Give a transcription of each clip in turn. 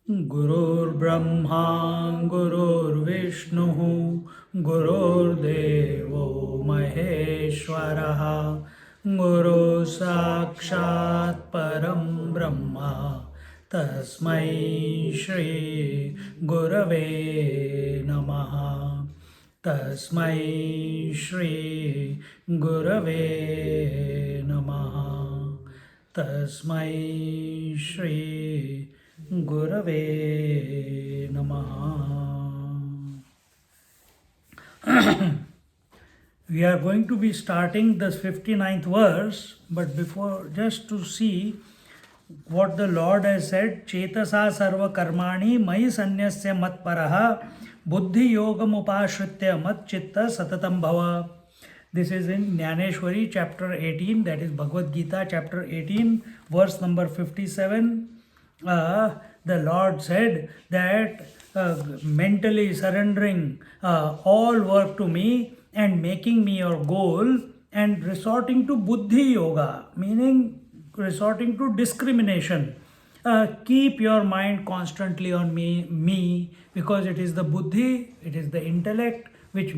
गुरुर्ब्रह्मा गुरुर्विष्णुः गुरुर्देवो महेश्वरः गुरुः साक्षात् परं ब्रह्म तस्मै श्री गुरवे नमः तस्मै श्री गुरवे नमः तस्मै Shri Gurave Namaha. We are going to be starting the 59th verse, but before, just to see what the Lord has said, Chetasa Sarva Karmani Mai Sanyasya Mat Paraha Buddhi Yogam Upashritya Mat Chitta Satatam Bhava. This is in Gyaneshwari chapter 18, that is Bhagavad Gita chapter 18, verse number 57. The Lord said that mentally surrendering all work to me and making me your goal and resorting to buddhi yoga, meaning resorting to discrimination. Keep your mind constantly on me, because it is the buddhi, it is the intellect which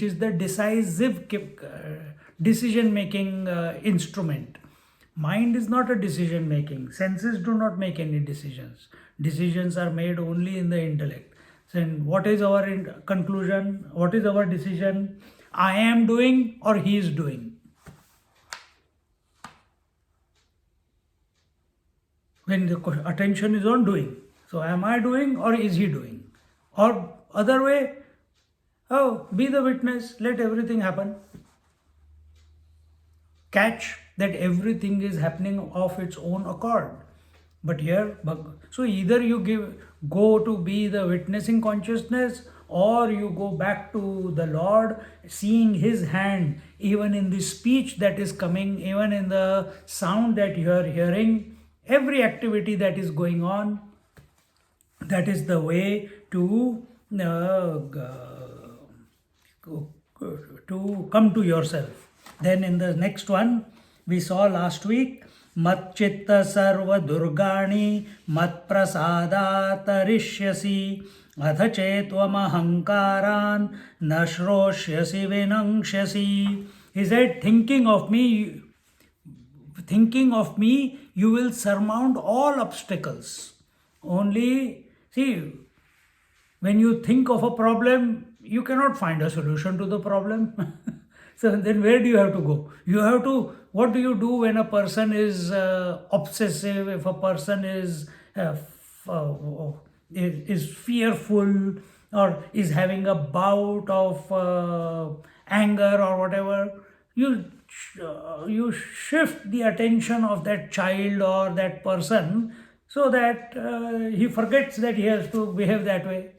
is the decisive decision making instrument. Mind is not a decision making. Senses do not make any decisions. Decisions are made only in the intellect. So what is our conclusion? What is our decision? I am doing or he is doing. When the attention is on doing. So am I doing or is he doing? Or other way, oh, be the witness, let everything happen. Catch that everything is happening of its own accord. But here, so either you go to be the witnessing consciousness, or you go back to the Lord, seeing his hand even in the speech that is coming, even in the sound that you are hearing, every activity that is going on. That is the way to come to yourself. Then in the next one, we saw last week, Mat chitta sarva durgani mat prasada tarishyasi atha chetvam ahankaran nashroshyasi vinangshasi. He said, thinking of me, you will surmount all obstacles. Only, see, when you think of a problem, you cannot find a solution to the problem. So then where do you have to go? What do you do when a person is obsessive, if a person is fearful or is having a bout of anger or whatever? You shift the attention of that child or that person so that he forgets that he has to behave that way.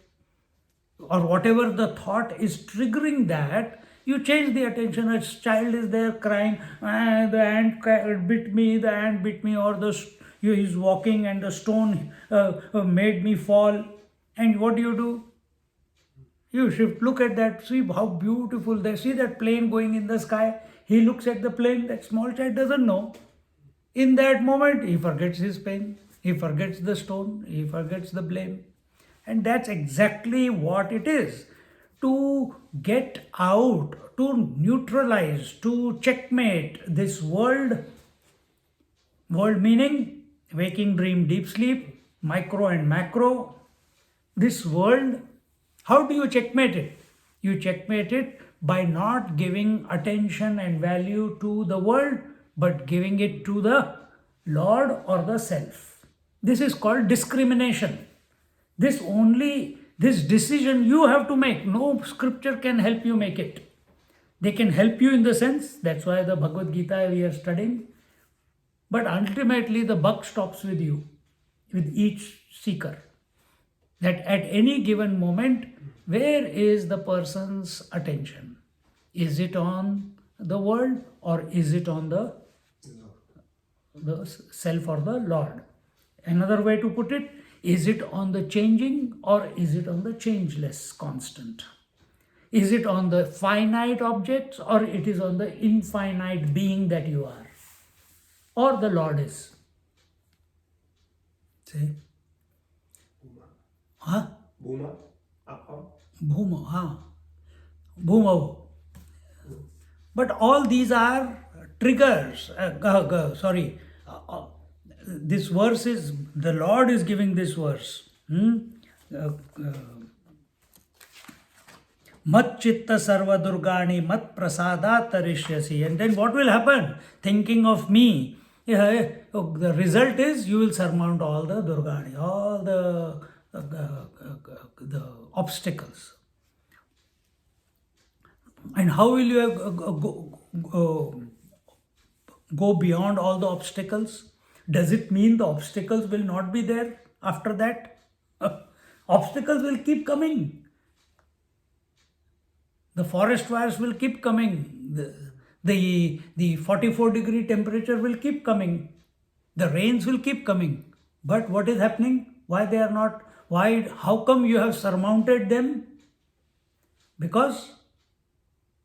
Or whatever the thought is triggering that, you change the attention. A child is there crying, the ant bit me, or he's walking and the stone made me fall. And what do? You shift, look at that, see how beautiful, they see that plane going in the sky. He looks at the plane, that small child doesn't know. In that moment, he forgets his pain, he forgets the stone, he forgets the blame. And that's exactly what it is. To get out, to neutralize, to checkmate this world meaning waking, dream, deep sleep, micro and macro, this world, how do you checkmate it? You checkmate it by not giving attention and value to the world, but giving it to the Lord or the self. This is called discrimination. This decision you have to make. No scripture can help you make it. They can help you in the sense, that's why the Bhagavad Gita we are studying. But ultimately the buck stops with you, with each seeker. That at any given moment, where is the person's attention? Is it on the world or is it on the self or the Lord? Another way to put it, is it on the changing or is it on the changeless constant? Is it on the finite objects or it is on the infinite being that you are? Or the Lord is? See? Huh? Bhuma? Apa? Bhuma, huh? Bhuma. But all these are triggers. Sorry. This verse is, the Lord is giving this verse. Mat chitta sarva durgani mat prasada tarishyasi. And then what will happen? Thinking of me. Yeah, the result is you will surmount all the durgani, all the obstacles. And how will you go beyond all the obstacles? Does it mean the obstacles will not be there after that? Obstacles will keep coming. The forest fires will keep coming. The 44-degree temperature will keep coming. The rains will keep coming. But what is happening? Why they are not? Why? How come you have surmounted them? Because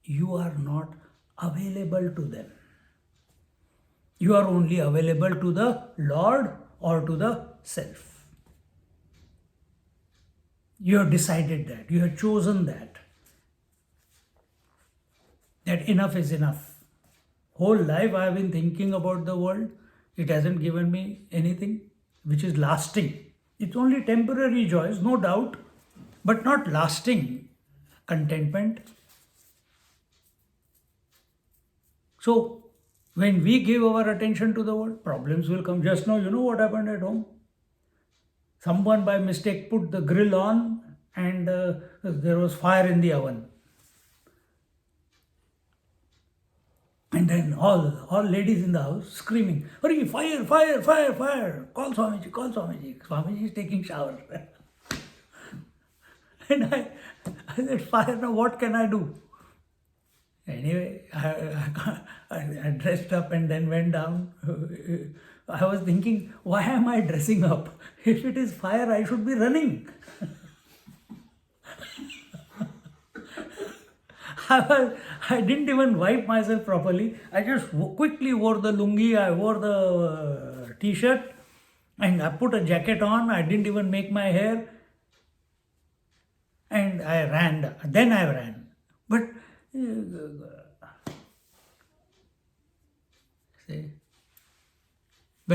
you are not available to them. You are only available to the Lord or to the self. You have decided that. You have chosen that. That enough is enough. Whole life I have been thinking about the world. It hasn't given me anything which is lasting. It's only temporary joys, no doubt, but not lasting contentment. So, when we give our attention to the world, problems will come. Just now, you know what happened at home? Someone by mistake put the grill on and there was fire in the oven. And then all ladies in the house screaming, "Hurry, fire, fire, fire, fire! Call Swamiji, call Swamiji. Swamiji is taking shower." And I said, "Fire, now what can I do?" Anyway, I dressed up and then went down. I was thinking, why am I dressing up? If it is fire, I should be running. I didn't even wipe myself properly. I just quickly wore the lungi, I wore the t-shirt, and I put a jacket on. I didn't even make my hair. And I ran. Then I ran. But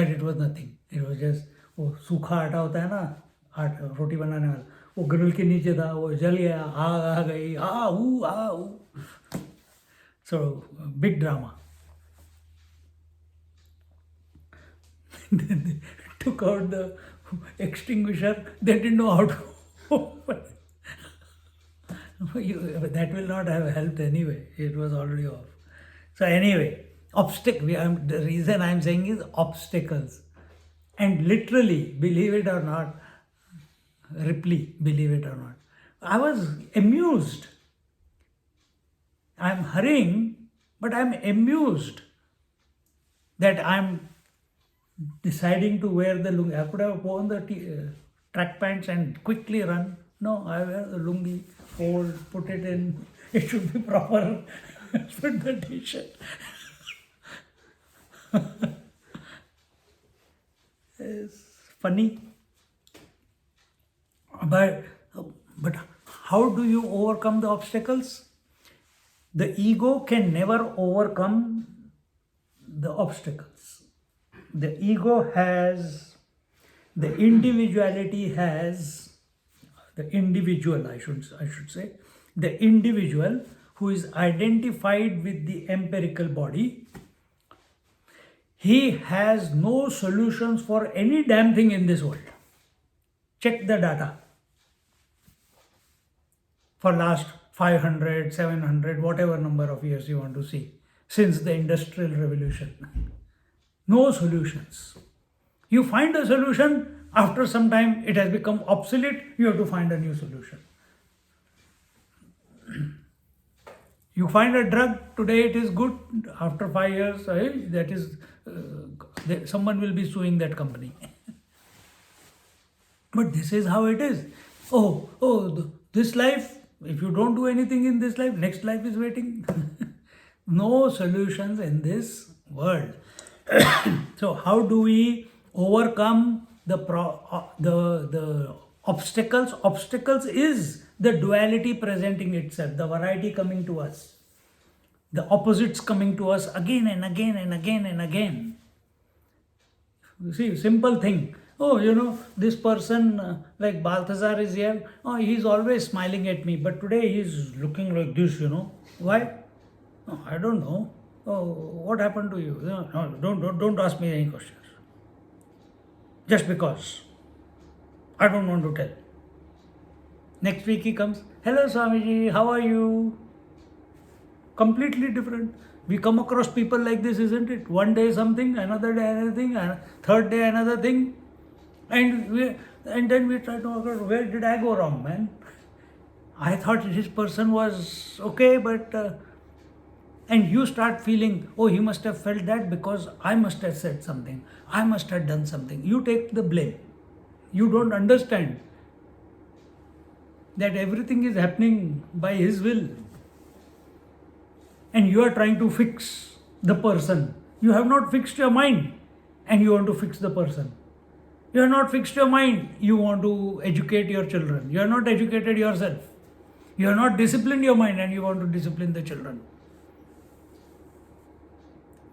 it was nothing. It was just वो सूखा आटा होता है ना, रोटी बनाने वाला, वो grill के नीचे था, वो जल गया, आग आ गई, आ So big drama. Then they took out the extinguisher. They didn't know how to open. That will not have helped anyway. It was already off. So anyway, the reason I am saying is obstacles. And literally, believe it or not, Ripley, believe it or not, I was amused. I am hurrying, but I am amused that I am deciding to wear the lungi. I could have worn the track pants and quickly run. No, I wear the lungi, fold, put it in. It should be proper. Put the t-shirt. It's funny. But how do you overcome the obstacles? The ego can never overcome the obstacles. The ego has, the individuality has, the individual, I should say, the individual who is identified with the empirical body, he has no solutions for any damn thing in this world. Check the data. For last 500, 700, whatever number of years you want to see, since the Industrial Revolution. No solutions. You find a solution, after some time it has become obsolete, you have to find a new solution. You find a drug, today it is good, after 5 years, that is, someone will be suing that company. But this is how it is. This life, if you don't do anything in this life, next life is waiting. No solutions in this world. So how do we overcome the Obstacles is the duality presenting itself, the variety coming to us, the opposites coming to us again and again and again and again. You see, simple thing. Oh, this person like Balthazar is here. Oh, he's always smiling at me, but today he's looking like this. Why? Oh, I don't know. Oh, what happened to you? No, don't ask me any questions. Just because I don't want to tell. Next week he comes. Hello, Swamiji. How are you? Completely different. We come across people like this, isn't it? One day something, another day another thing, and third day another thing, and then we try to figure, where did I go wrong, man? I thought this person was okay, but and you start feeling, oh, he must have felt that because I must have said something, I must have done something. You take the blame. You don't understand that everything is happening by his will. And you are trying to fix the person. You have not fixed your mind and you want to fix the person. You have not fixed your mind, you want to educate your children. You are not educated yourself. You have not disciplined your mind and you want to discipline the children.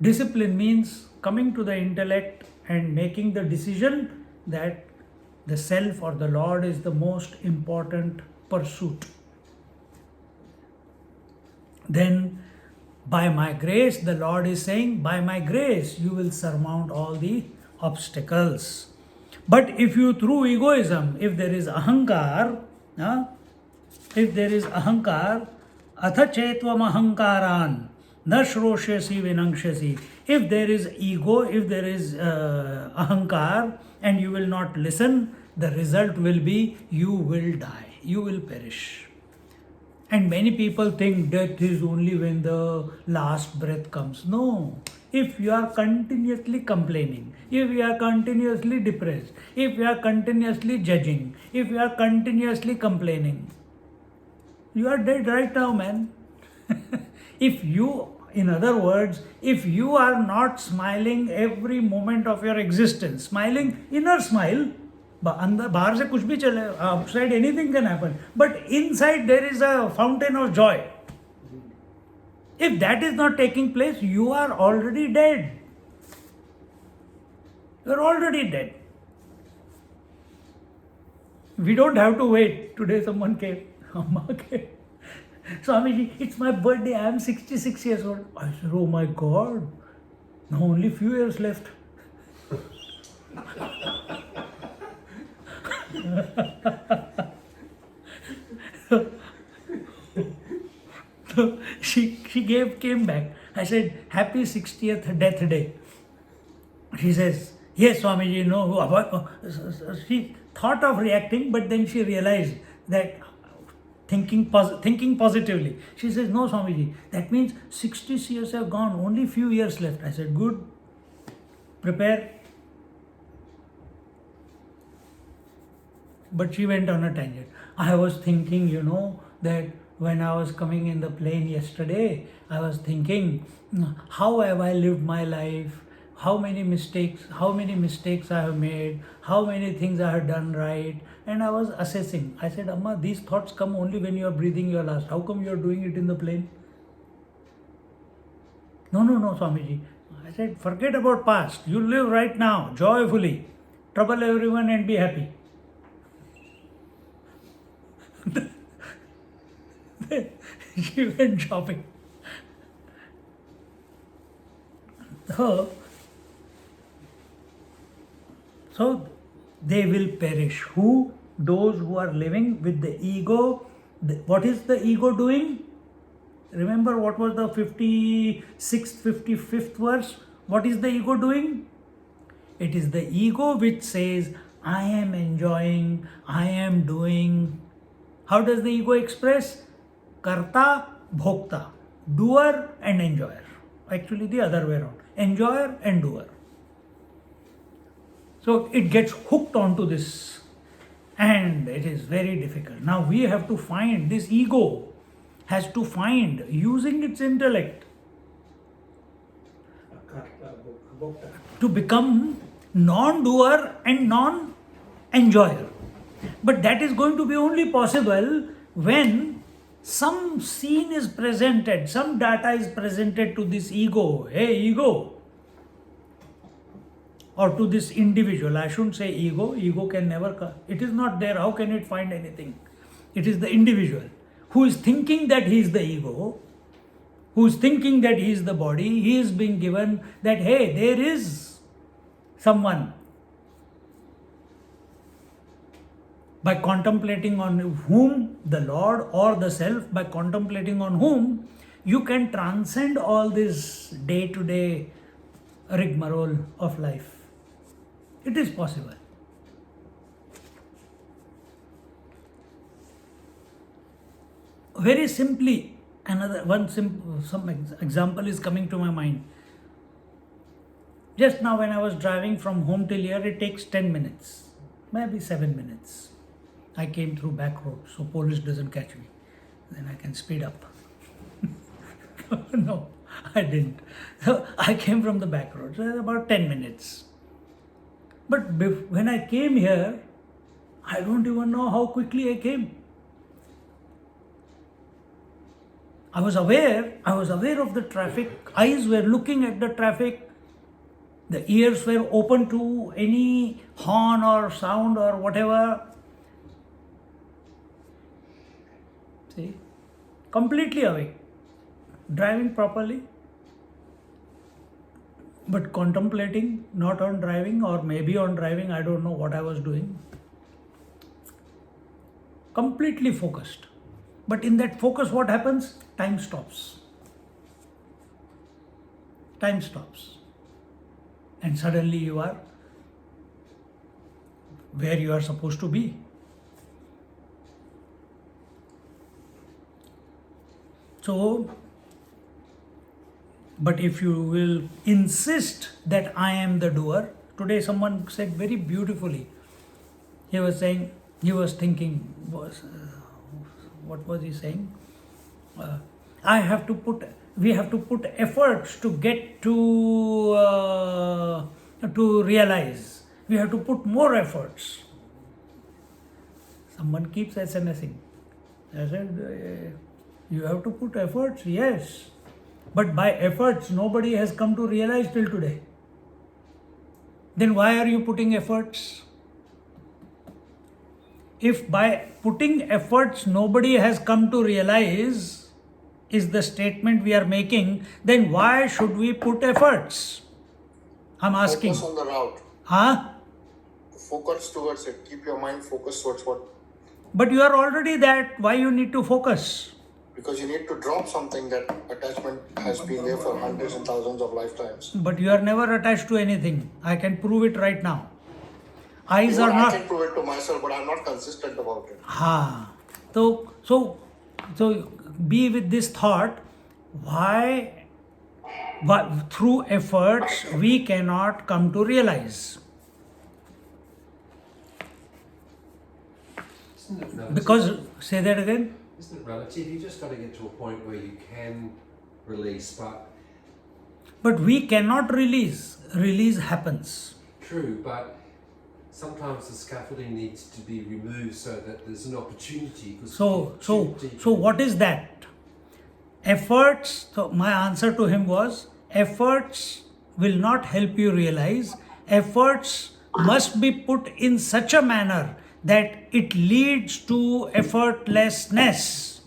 Discipline means coming to the intellect and making the decision that the self or the Lord is the most important pursuit. Then, by my grace, the Lord is saying, by my grace, you will surmount all the obstacles. But if you, through egoism, if there is ahankar, atha chetvam ahankaran, na shroshasi vinangshasi. If there is ego, if there is ahankar, and you will not listen, the result will be you will die, you will perish. And many people think death is only when the last breath comes. No. If you are continuously complaining, if you are continuously depressed, if you are continuously judging, if you are continuously complaining, you are dead right now, man. In other words, if you are not smiling every moment of your existence, smiling, inner smile, बाहर से कुछ भी चले, outside anything can happen, but inside there is a fountain of joy. If that is not taking place, you are already dead. You are already dead. We don't have to wait. Today someone came, Amma came. Swamiji, it's my birthday, I am 66 years old. I said, oh my God, now only few years left. So she came back. I said, happy 60th death day. She says, yes, Swamiji, no. She thought of reacting, but then she realized that thinking positively. She says, no, Swamiji, that means 60 years have gone, only few years left. I said, good, prepare. But she went on a tangent. I was thinking, that when I was coming in the plane yesterday, I was thinking, how have I lived my life? How many mistakes I have made? How many things I have done right? And I was assessing. I said, Amma, these thoughts come only when you are breathing your last. How come you are doing it in the plane? No, Swamiji. I said, forget about past. You live right now, joyfully. Trouble everyone and be happy. She went shopping. So they will perish. Who? Those who are living with the ego. What is the ego doing? Remember what was the 56th, 55th verse? What is the ego doing? It is the ego which says, I am enjoying, I am doing. How does the ego express? Karta, bhokta, doer and enjoyer. Actually the other way around. Enjoyer and doer. So it gets hooked onto this and it is very difficult. Now we have to find, this ego has to find, using its intellect, to become non-doer and non-enjoyer. But that is going to be only possible when some scene is presented, some data is presented to this ego. Hey, ego. Or to this individual. I shouldn't say ego. Ego can never come. It is not there. How can it find anything? It is the individual who is thinking that he is the ego, who is thinking that he is the body. He is being given that, hey, there is someone. By contemplating on whom, the Lord or the self, by contemplating on whom, you can transcend all this day-to-day rigmarole of life. It is possible. Very simply, some example is coming to my mind. Just now when I was driving from home till here, it takes 10 minutes, maybe 7 minutes. I came through back road, so police doesn't catch me. Then I can speed up. No, I didn't. So I came from the back road, so about 10 minutes. But when I came here, I don't even know how quickly I came. I was aware of the traffic. Eyes were looking at the traffic. The ears were open to any horn or sound or whatever. See, completely awake, driving properly, but contemplating, not on driving, or maybe on driving, I don't know what I was doing. Completely focused. But in that focus, what happens? Time stops. Time stops. And suddenly you are where you are supposed to be. So, but if you will insist that I am the doer, today someone said very beautifully, he was thinking, what was he saying? We have to put efforts to get to realize. We have to put more efforts. Someone keeps SMSing. I said, you have to put efforts, yes. But by efforts, nobody has come to realize till today. Then why are you putting efforts? If by putting efforts, nobody has come to realize, is the statement we are making, then why should we put efforts? I'm asking. Focus on the route. Huh? Focus towards it. Keep your mind focused towards what? But you are already that. Why you need to focus? Because you need to drop something that attachment has been there for hundreds and thousands of lifetimes. But you are never attached to anything. I can prove it right now. Eyes Even are not. I can prove it to myself, but I'm not consistent about it. So be with this thought. Why through efforts we cannot come to realize? Because, say that again. Isn't it relative? You just got to get to a point where you can release, But we cannot release. Release happens. True, but sometimes the scaffolding needs to be removed so that there's an opportunity. So what is that? Efforts. So my answer to him was, efforts will not help you realize. Efforts must be put in such a manner that it leads to effortlessness.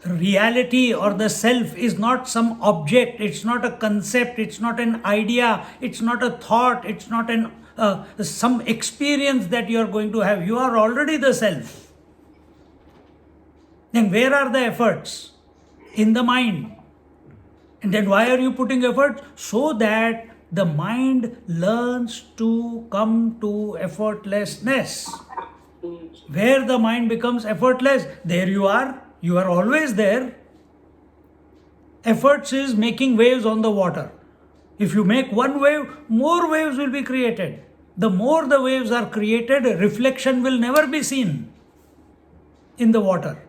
Reality or the self is not some object, it's not a concept, it's not an idea, it's not a thought, it's not some experience that you are going to have. You are already the self. Then where are the efforts? In the mind. And then why are you putting effort? So that the mind learns to come to effortlessness. Where the mind becomes effortless, there you are. You are always there. Efforts is making waves on the water. If you make one wave, more waves will be created. The more the waves are created, reflection will never be seen in the water.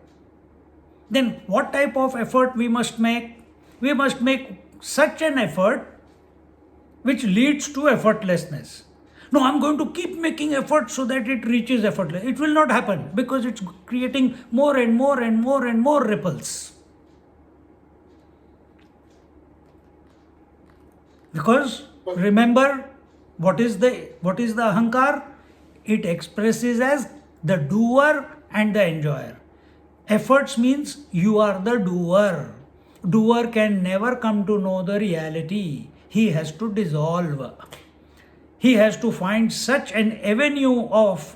Then what type of effort we must make? We must make such an effort which leads to effortlessness. No, I'm going to keep making effort so that it reaches effortless. It will not happen because it's creating more and more and more and more ripples. Because remember, what is the ahankar? It expresses as the doer and the enjoyer. Efforts means you are the doer. Doer can never come to know the reality. He has to dissolve. He has to find such an avenue of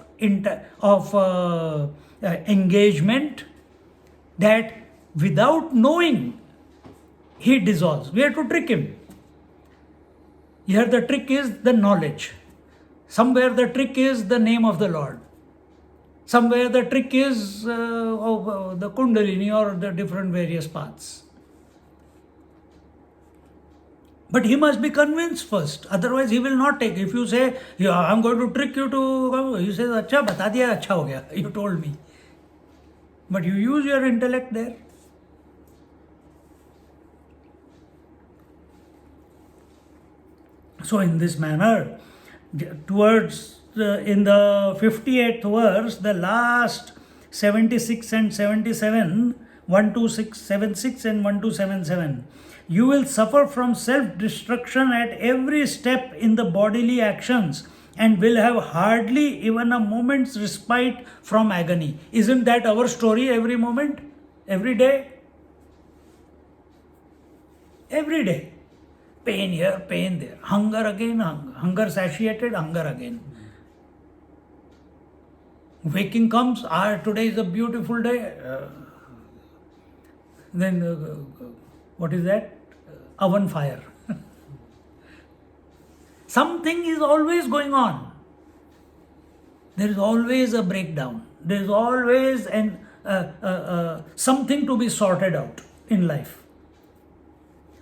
engagement that without knowing, he dissolves. We have to trick him. Here the trick is the knowledge. Somewhere the trick is the name of the Lord. Somewhere the trick is the Kundalini or the different various paths. But he must be convinced first. Otherwise he will not take. If you say, yeah, I'm going to trick you to, he says, Acha, bata diya, acha ho gaya. You told me. But you use your intellect there. So in this manner, towards in the 58th verse, the last 76 and 77, 1276 and 1277, you will suffer from self-destruction at every step in the bodily actions and will have hardly even a moment's respite from agony. Isn't that our story every moment, every day? Every day. Pain here, pain there. Hunger again, hunger satiated, hunger again. Waking comes, today is a beautiful day. Then, what is that? Oven fire. Something is always going on. There is always a breakdown. There is always something to be sorted out in life.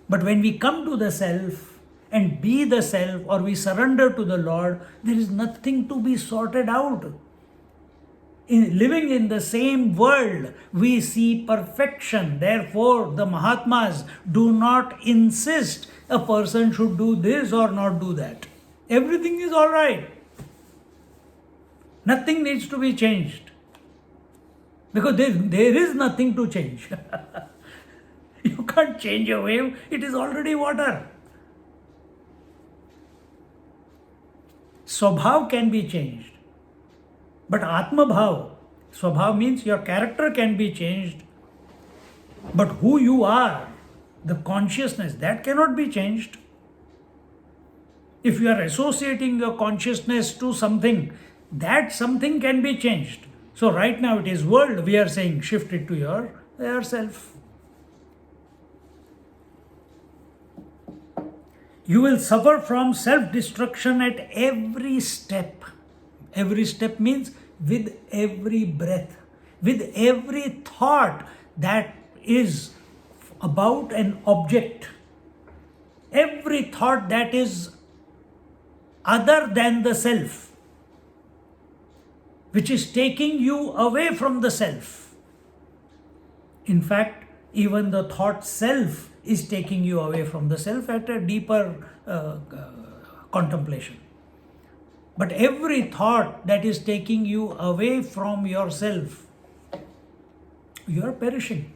But when we come to the self and be the self, or we surrender to the Lord, there is nothing to be sorted out. Living in the same world, we see perfection. Therefore, the Mahatmas do not insist a person should do this or not do that. Everything is all right. Nothing needs to be changed. Because there is nothing to change. You can't change a wave, it is already water. Swabhav can be changed. But Atma Bhav, Swabhav means your character can be changed. But who you are, the consciousness, that cannot be changed. If you are associating your consciousness to something, that something can be changed. So right now it is world, we are saying shift it to yourself. You will suffer from self-destruction at every step. Every step means with every breath, with every thought that is about an object. Every thought that is other than the self, which is taking you away from the self. In fact, even the thought self is taking you away from the self at a deeper contemplation. But every thought that is taking you away from yourself, you are perishing.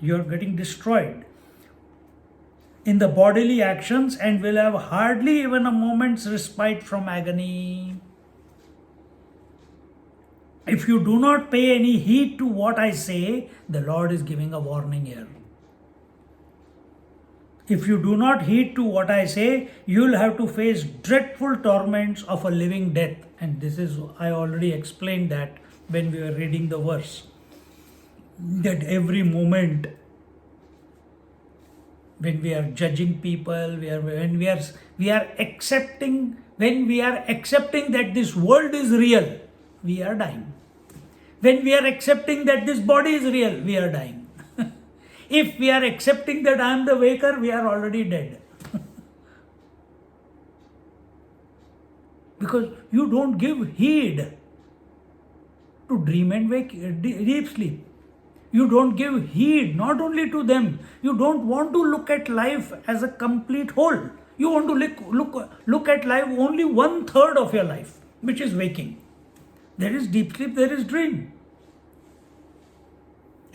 You are getting destroyed in the bodily actions and will have hardly even a moment's respite from agony. If you do not pay any heed to what I say, the Lord is giving a warning here. If you do not heed to what I say, you will have to face dreadful torments of a living death. And this is, I already explained that when we were reading the verse. That every moment, when we are judging people, when we are accepting that this world is real, we are dying. When we are accepting that this body is real, we are dying. If we are accepting that I am the waker, we are already dead. Because you don't give heed to dream and wake, deep sleep. You don't give heed not only to them, you don't want to look at life as a complete whole. You want to look at life only 1/3 of your life, which is waking. There is deep sleep, there is dream.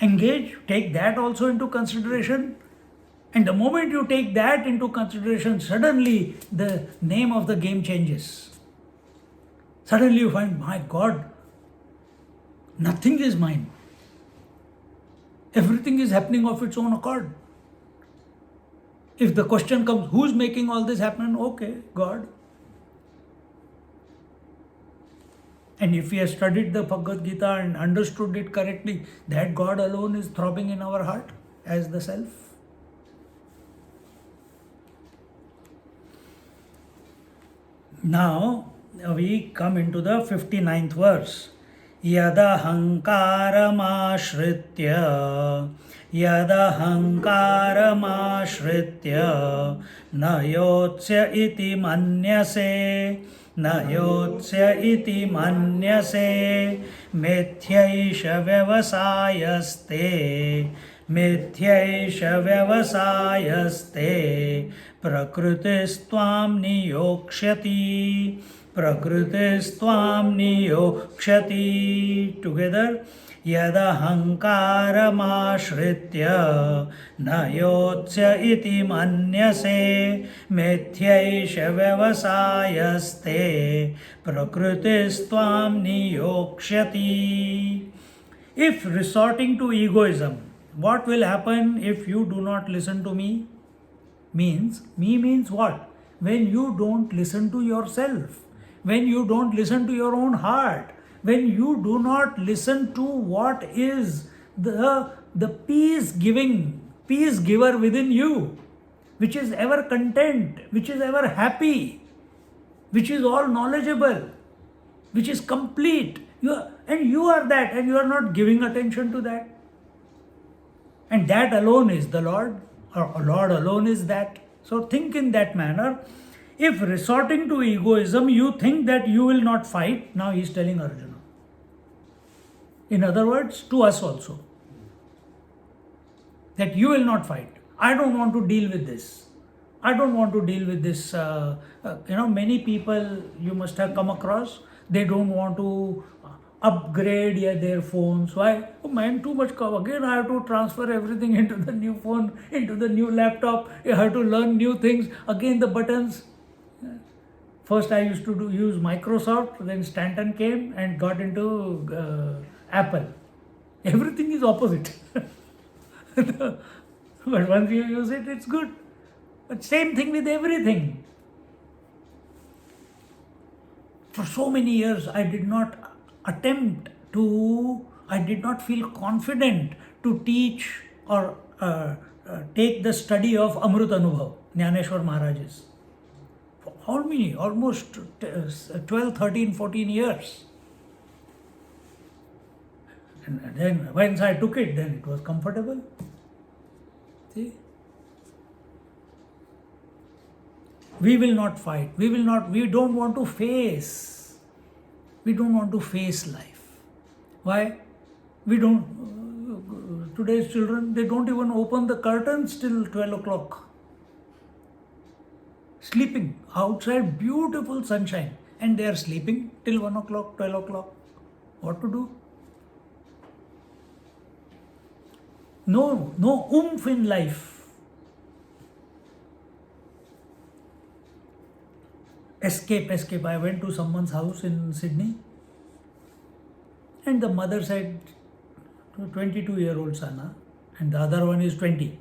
Engage, take that also into consideration. And the moment you take that into consideration, suddenly the name of the game changes. Suddenly you find, my God, nothing is mine. Everything is happening of its own accord. If the question comes, who's making all this happen? Okay, God. And if we have studied the Bhagavad Gita and understood it correctly, that God alone is throbbing in our heart as the self. Now we come into the 59th verse. Yadahankaramashritya na yotsya iti manyase mithyaisha vyavasayaste prakritistvam niyokshati. Together, yadahankaramashritya na yotsya iti manyase mithyaisha vyavasayaste prakritistvam niyokshati. If resorting to egoism, what will happen if you do not listen to me? Means what? When you don't listen to yourself, when you don't listen to your own heart, when you do not listen to what is the peace giver within you, which is ever content, which is ever happy, which is all knowledgeable, which is complete. You are that, and you are not giving attention to that. And that alone is the Lord, or Lord alone is that. So think in that manner. If resorting to egoism, you think that you will not fight, now he is telling Arjuna. In other words, to us also, that you will not fight. I don't want to deal with this. I don't want to deal with this. Many people you must have come across, they don't want to upgrade their phones. Why? Oh man, too much cover. Again, I have to transfer everything into the new phone, into the new laptop. I have to learn new things. Again, the buttons. First, I used to use Microsoft. Then Stanton came and got into Apple. Everything is opposite. But once you use it, it's good. But same thing with everything. For so many years, I did not feel confident to teach or take the study of Amrit Anubhav, Gyaneshwari Maharaj's. For how many? Almost 12, 13, 14 years. And then once I took it, then it was comfortable. See? We will not fight. We don't want to face. We don't want to face life. Why? Today's children, they don't even open the curtains till 12 o'clock. Sleeping outside, beautiful sunshine, and they are sleeping till 1 o'clock, 12 o'clock. What to do? No oomph in life. Escape. I went to someone's house in Sydney, and the mother said to a 22-year-old son, and the other one is 20.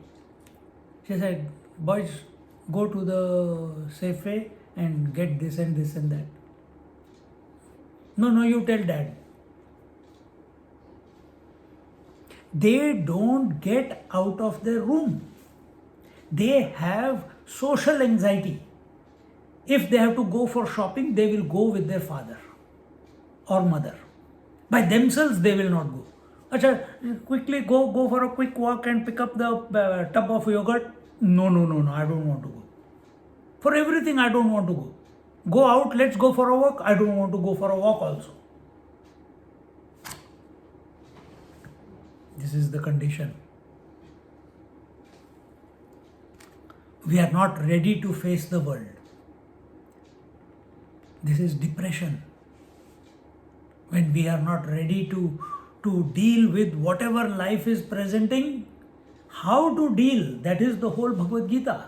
She said, boys, go to the Safeway and get this and this and that. No, you tell dad. They don't get out of their room. They have social anxiety. If they have to go for shopping, they will go with their father or mother. By themselves, they will not go. Achha, quickly go for a quick walk and pick up the tub of yogurt. No, I don't want to go. For everything, I don't want to go. Go out, let's go for a walk. I don't want to go for a walk also. This is the condition. We are not ready to face the world. This is depression. When we are not ready to deal with whatever life is presenting, how to deal? That is the whole Bhagavad Gita.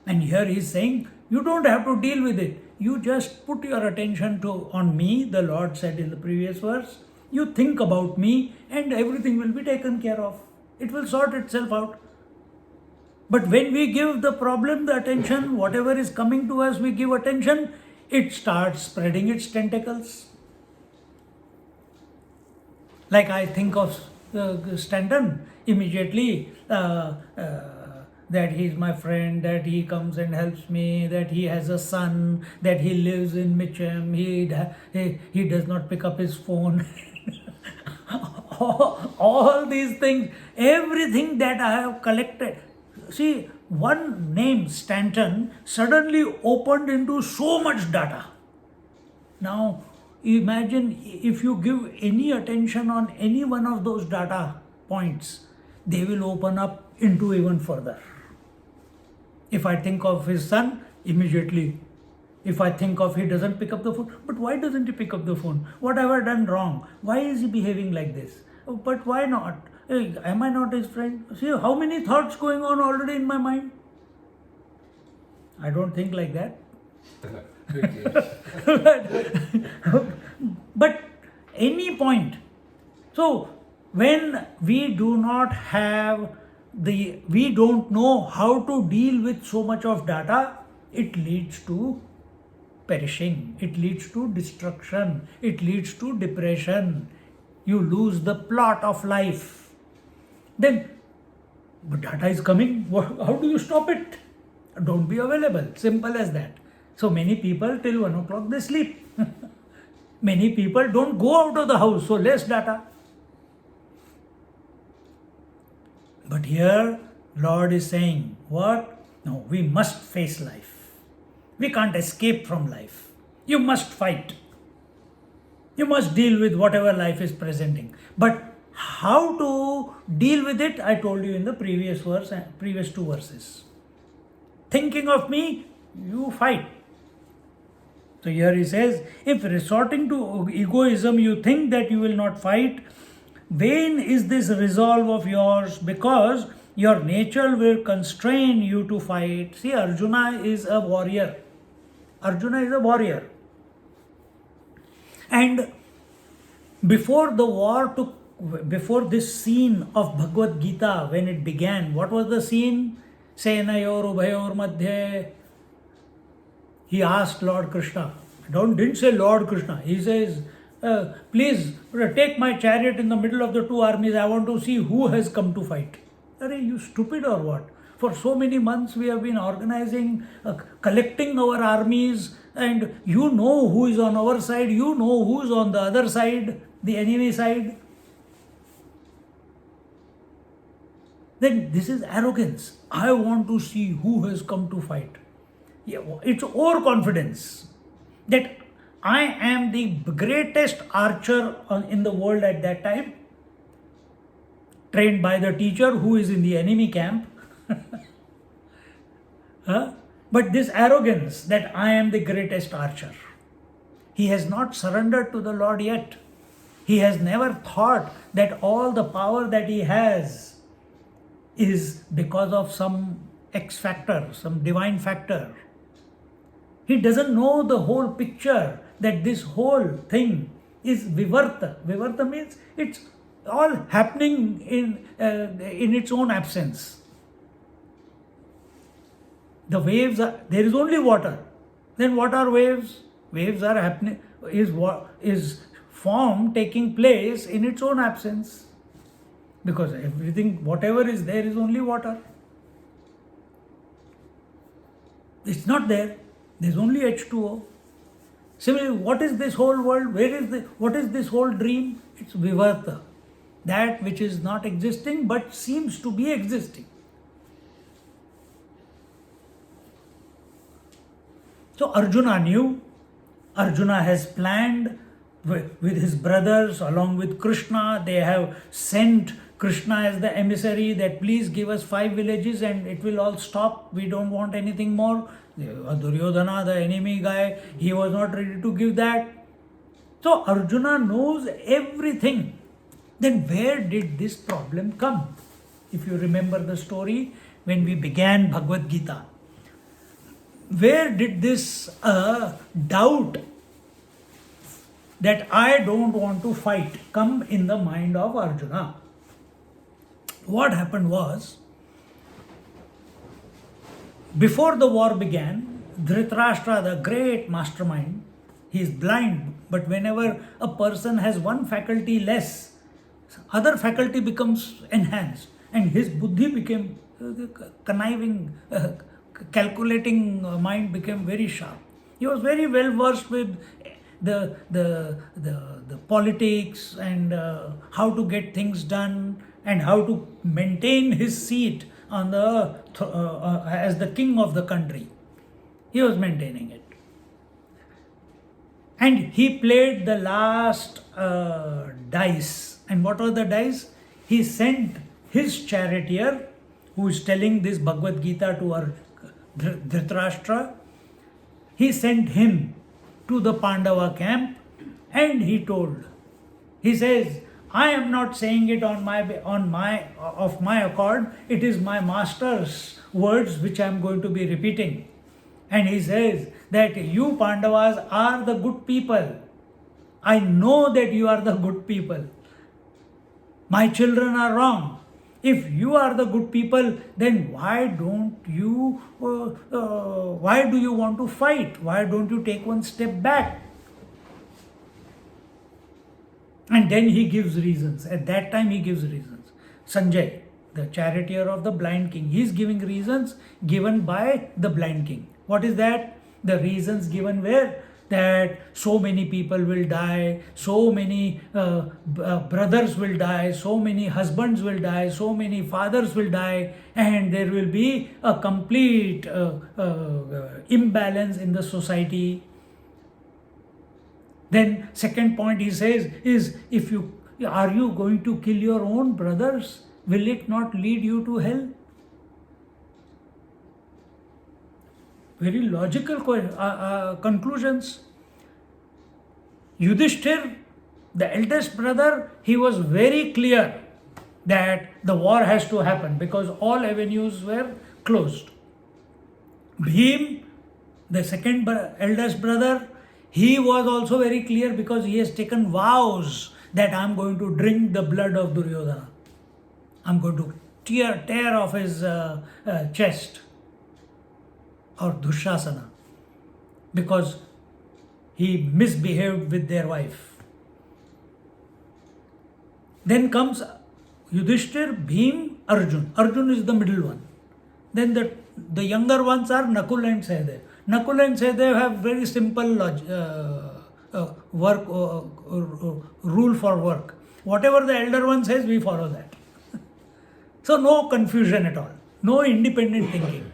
And here he is saying, you don't have to deal with it. You just put your attention on me, the Lord said in the previous verse. You think about me and everything will be taken care of. It will sort itself out. But when we give the problem the attention, whatever is coming to us, we give attention, it starts spreading its tentacles. Like I think of Stanton, immediately that he is my friend, that he comes and helps me, that he has a son, that he lives in Mitcham, he does not pick up his phone. all these things, everything that I have collected. See, one name, Stanton, suddenly opened into so much data. Now, imagine if you give any attention on any one of those data points, they will open up into even further. If I think of his son, immediately. If I think of he doesn't pick up the phone, but why doesn't he pick up the phone? What have I done wrong? Why is he behaving like this? But why not? Am I not his friend? See how many thoughts going on already in my mind? I don't think like that. But any point. So when we do not have we don't know how to deal with so much of data, it leads to perishing, it leads to destruction, it leads to depression. You lose the plot of life. Then, but data is coming, how do you stop it? Don't be available, simple as that. So many people till 1 o'clock they sleep. Many people don't go out of the house, so less data. But here, Lord is saying, what? No, we must face life. We can't escape from life. You must fight. You must deal with whatever life is presenting. But how to deal with it, I told you in the previous verse and previous two verses. Thinking of me, you fight. So here he says, if resorting to egoism you think that you will not fight, vain is this resolve of yours, because your nature will constrain you to fight. See, Arjuna is a warrior. Arjuna is a warrior. And before the war before this scene of Bhagavad Gita, when it began, what was the scene? Senayor Ubhayor Madhye. He asked Lord Krishna. Didn't say Lord Krishna. He says, please take my chariot in the middle of the two armies. I want to see who has come to fight. Are you stupid or what? For so many months we have been organizing, collecting our armies, and you know who is on our side, you know who is on the other side, the enemy side. Then this is arrogance. I want to see who has come to fight. Yeah, it's overconfidence that I am the greatest archer in the world at that time, trained by the teacher who is in the enemy camp. But this arrogance that I am the greatest archer, he has not surrendered to the Lord yet. He has never thought that all the power that he has is because of some X factor, some divine factor. He doesn't know the whole picture, that this whole thing is vivarta. Vivarta means it's all happening in its own absence. The waves are, there is only water. Then what are waves? Waves are happening, is form taking place in its own absence. Because everything, whatever is there is only water. It's not there. There's only H2O. Similarly, what is this whole world? What is this whole dream? It's vivarta. That which is not existing but seems to be existing. So Arjuna knew. Arjuna has planned with his brothers along with Krishna. They have sent Krishna as the emissary that please give us 5 villages and it will all stop. We don't want anything more. Duryodhana, the enemy guy, he was not ready to give that. So Arjuna knows everything. Then where did this problem come? If you remember the story when we began Bhagavad Gita, where did this doubt that I don't want to fight come in the mind of Arjuna? What happened was, before the war began, Dhritarashtra, the great mastermind, he is blind, but whenever a person has one faculty less, other faculty becomes enhanced, and his buddhi became conniving, calculating mind became very sharp. He was very well versed with the politics and how to get things done and how to maintain his seat on the as the king of the country. He was maintaining it. And he played the last dice. And what were the dice? He sent his charioteer, who is telling this Bhagavad Gita to our Dhritarashtra. He sent him to the Pandava camp and he told, he says, I am not saying it of my accord. It is my master's words which I am going to be repeating. And he says that you Pandavas are the good people. I know that you are the good people. My children are wrong. If you are the good people, then why do you want to fight? Why don't you take one step back? And then he gives reasons. At that time he gives reasons. Sanjay, the charioteer of the blind king, he is giving reasons given by the blind king. What is that? The reasons given were that so many people will die, so many brothers will die, so many husbands will die, so many fathers will die, and there will be a complete imbalance in the society. Then second point he says is, are you going to kill your own brothers? Will it not lead you to hell? Very logical conclusions. Yudhishthir, the eldest brother, he was very clear that the war has to happen because all avenues were closed. Bhim, the second eldest brother, he was also very clear because he has taken vows that I am going to drink the blood of Duryodhana. I am going to tear off his chest, or Dushasana, because he misbehaved with their wife. Then comes Yudhishthir, Bhim, Arjun. Arjun is the middle one. Then the younger ones are Nakul and Sahadev. Nakul and Sahadev have very simple rule for work. Whatever the elder one says, we follow that. So no confusion at all. No independent thinking.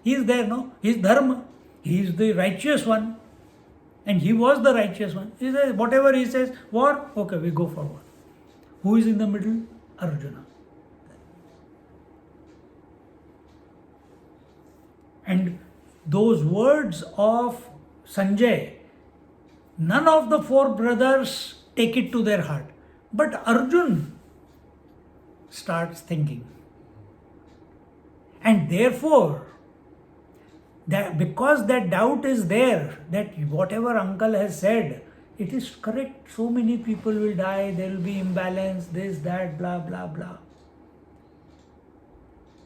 He is there, no? He is Dharma. He is the righteous one. And he was the righteous one. He says, whatever he says, war, okay, we go forward. Who is in the middle? Arjuna. And those words of Sanjay, none of the four brothers take it to their heart. But Arjun starts thinking. And therefore, that because that doubt is there, that whatever uncle has said, it is correct. So many people will die, there will be imbalance, this, that, blah, blah, blah.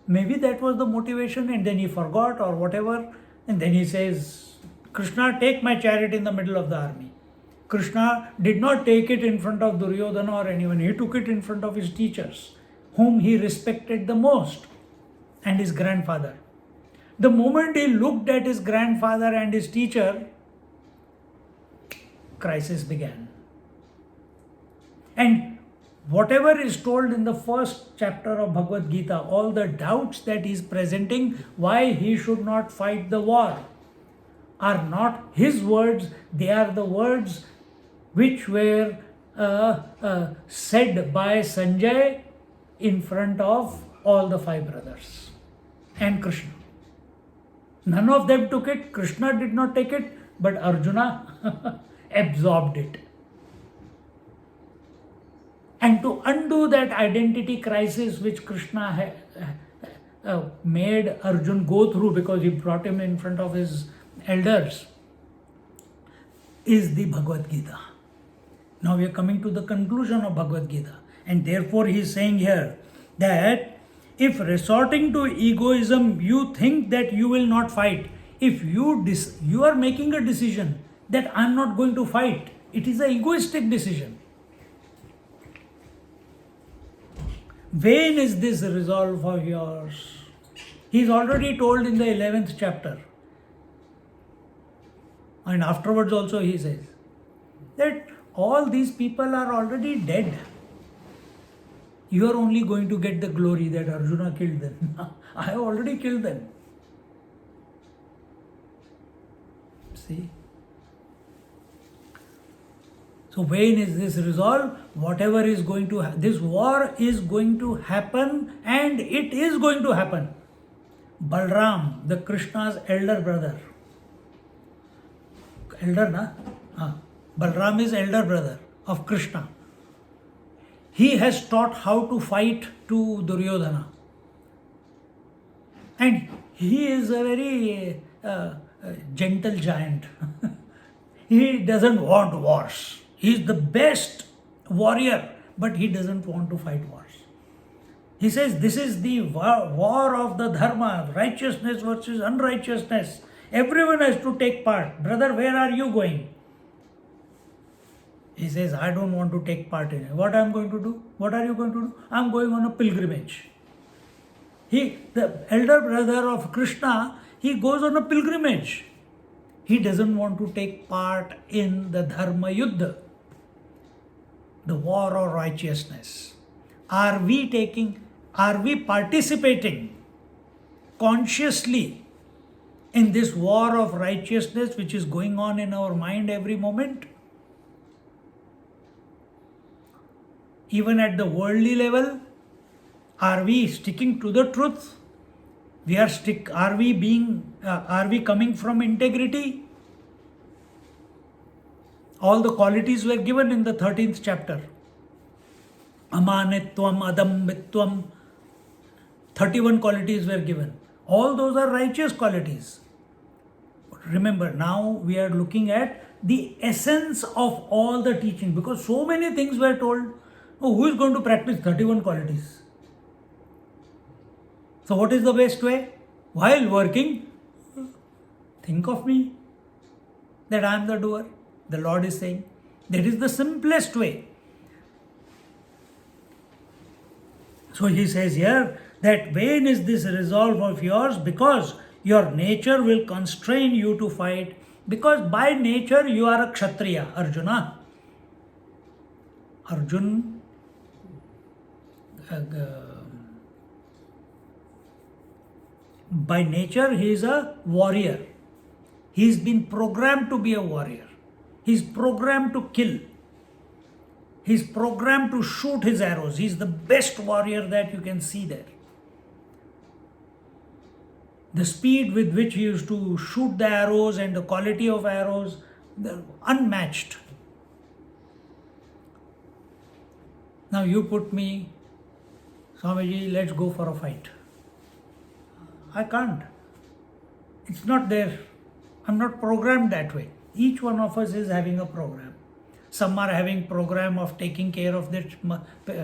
Maybe that was the motivation, and then he forgot or whatever. And then he says, Krishna, take my chariot in the middle of the army. Krishna did not take it in front of Duryodhana or anyone. He took it in front of his teachers, whom he respected the most, and his grandfather. The moment he looked at his grandfather and his teacher, crisis began. And whatever is told in the first chapter of Bhagavad Gita, all the doubts that he is presenting, why he should not fight the war, are not his words, they are the words which were said by Sanjay in front of all the five brothers and Krishna. None of them took it, Krishna did not take it, but Arjuna absorbed it. And to undo that identity crisis which Krishna made Arjun go through because he brought him in front of his elders, is the Bhagavad Gita. Now we are coming to the conclusion of Bhagavad Gita. And therefore he is saying here that if resorting to egoism you think that you will not fight, if you are making a decision that I am not going to fight, it is an egoistic decision. Vain is this resolve of yours. He is already told in the 11th chapter. And afterwards also he says that all these people are already dead. You are only going to get the glory that Arjuna killed them. I have already killed them. See? So vain is this resolve, whatever is going to happen, this war is going to happen and it is going to happen. Balram, the Krishna's elder brother. Elder, na? Balram is elder brother of Krishna. He has taught how to fight to Duryodhana. And he is a very gentle giant. He doesn't want wars. He is the best warrior, but he doesn't want to fight wars. He says this is the war of the dharma, righteousness versus unrighteousness. Everyone has to take part. Brother, where are you going? He says, I don't want to take part in it. What I am going to do? What are you going to do? I am going on a pilgrimage. The elder brother of Krishna, he goes on a pilgrimage. He doesn't want to take part in the dharma yuddha, the war of righteousness. Are we participating consciously in this war of righteousness which is going on in our mind every moment? Even at the worldly level, are we sticking to the truth? Are we coming from integrity? All the qualities were given in the 13th chapter. Amanitvam, adambitvam, 31 qualities were given. All those are righteous qualities. Remember, now we are looking at the essence of all the teaching, because so many things were told. Oh, who is going to practice 31 qualities? So what is the best way? While working, think of me, that I am the doer. The Lord is saying that is the simplest way. So he says here that vain is this resolve of yours because your nature will constrain you to fight, because by nature you are a Kshatriya, Arjuna. Arjun by nature he is a warrior. He's been programmed to be a warrior. He's programmed to kill. He's programmed to shoot his arrows. He's the best warrior that you can see there. The speed with which he used to shoot the arrows and the quality of arrows, they're unmatched. Now you put me, Swamiji, let's go for a fight. I can't. It's not there. I'm not programmed that way. Each one of us is having a program. Some are having program of taking care of their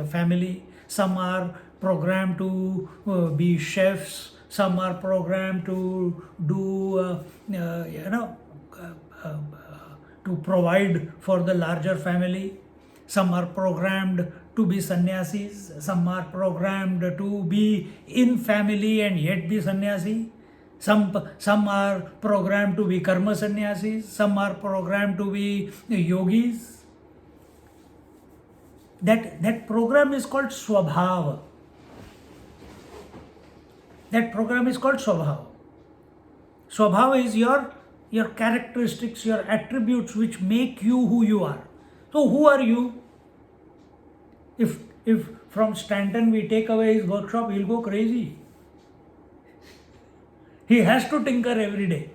family. Some are programmed to be chefs. Some are programmed to do, to provide for the larger family. Some are programmed to be sannyasis. Some are programmed to be in family and yet be sannyasi. Some are programmed to be karma sannyasis. Some are programmed to be yogis. That program is called swabhava. That program is called swabhava. Swabhava is your characteristics, your attributes which make you who you are. So who are you? If from Stanton, we take away his workshop, he'll go crazy. He has to tinker every day.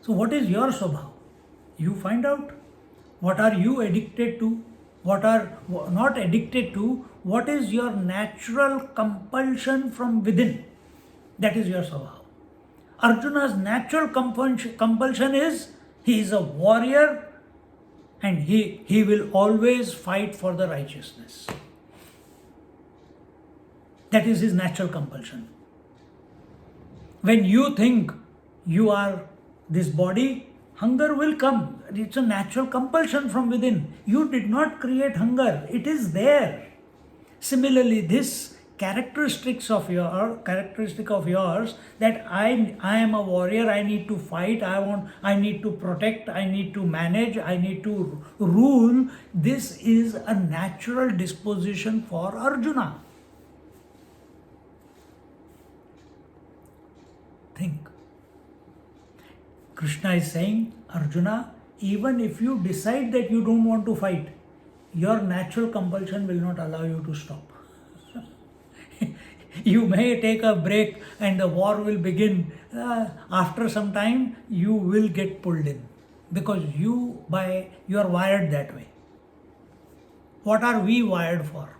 So what is your Swabhav? You find out. What are you addicted to? What are not addicted to? What is your natural compulsion from within? That is your Swabhav. Arjuna's natural compulsion is, he is a warrior and he will always fight for the righteousness. That is his natural compulsion. When you think you are this body, hunger will come. It's a natural compulsion from within. You did not create hunger. It is there. Similarly, this characteristic of yours, that I am a warrior, I need to fight, I need to protect, I need to manage, I need to rule. This is a natural disposition for Arjuna. Think. Krishna is saying, Arjuna, even if you decide that you don't want to fight, your natural compulsion will not allow you to stop. You may take a break and the war will begin. After some time, you will get pulled in because you are wired that way. What are we wired for?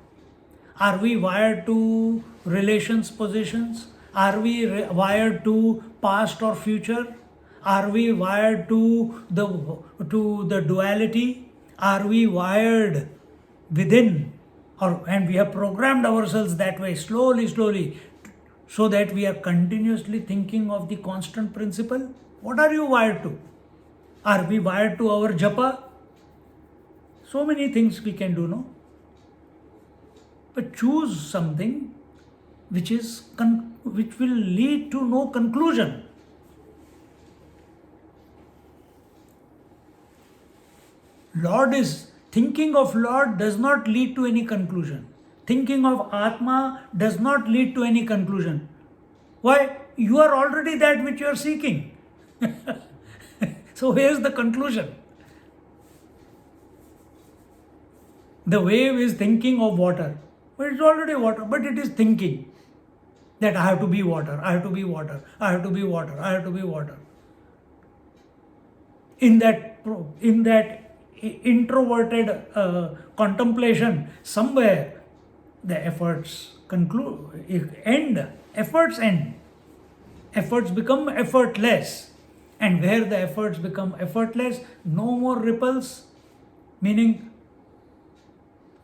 Are we wired to relations, possessions? Are we wired to past or future? Are we wired to the duality? Are we wired within? And we have programmed ourselves that way, slowly, so that we are continuously thinking of the constant principle. What are you wired to? Are we wired to our japa? So many things we can do, no? But choose something which will lead to no conclusion. Thinking of Lord does not lead to any conclusion. Thinking of Atma does not lead to any conclusion. Why? You are already that which you are seeking. So here's the conclusion. The wave is thinking of water. But it's already water, but it is thinking that I have to be water, I have to be water, I have to be water, I have to be water. In that introverted contemplation, somewhere the efforts end. Efforts become effortless. And where the efforts become effortless, no more ripples, meaning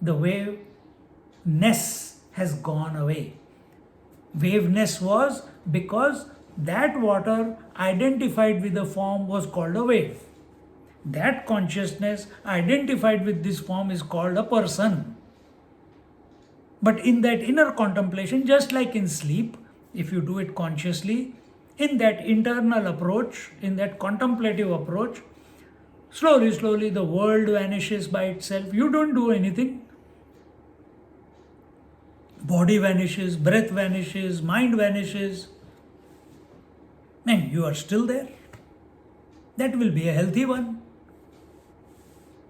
the waveness has gone away. Waveness was because that water identified with the form was called a wave. That consciousness identified with this form is called a person. But in that inner contemplation, just like in sleep, if you do it consciously, in that internal approach, in that contemplative approach, slowly the world vanishes by itself. You don't do anything. Body vanishes, breath vanishes, mind vanishes, and you are still there. That will be a healthy one.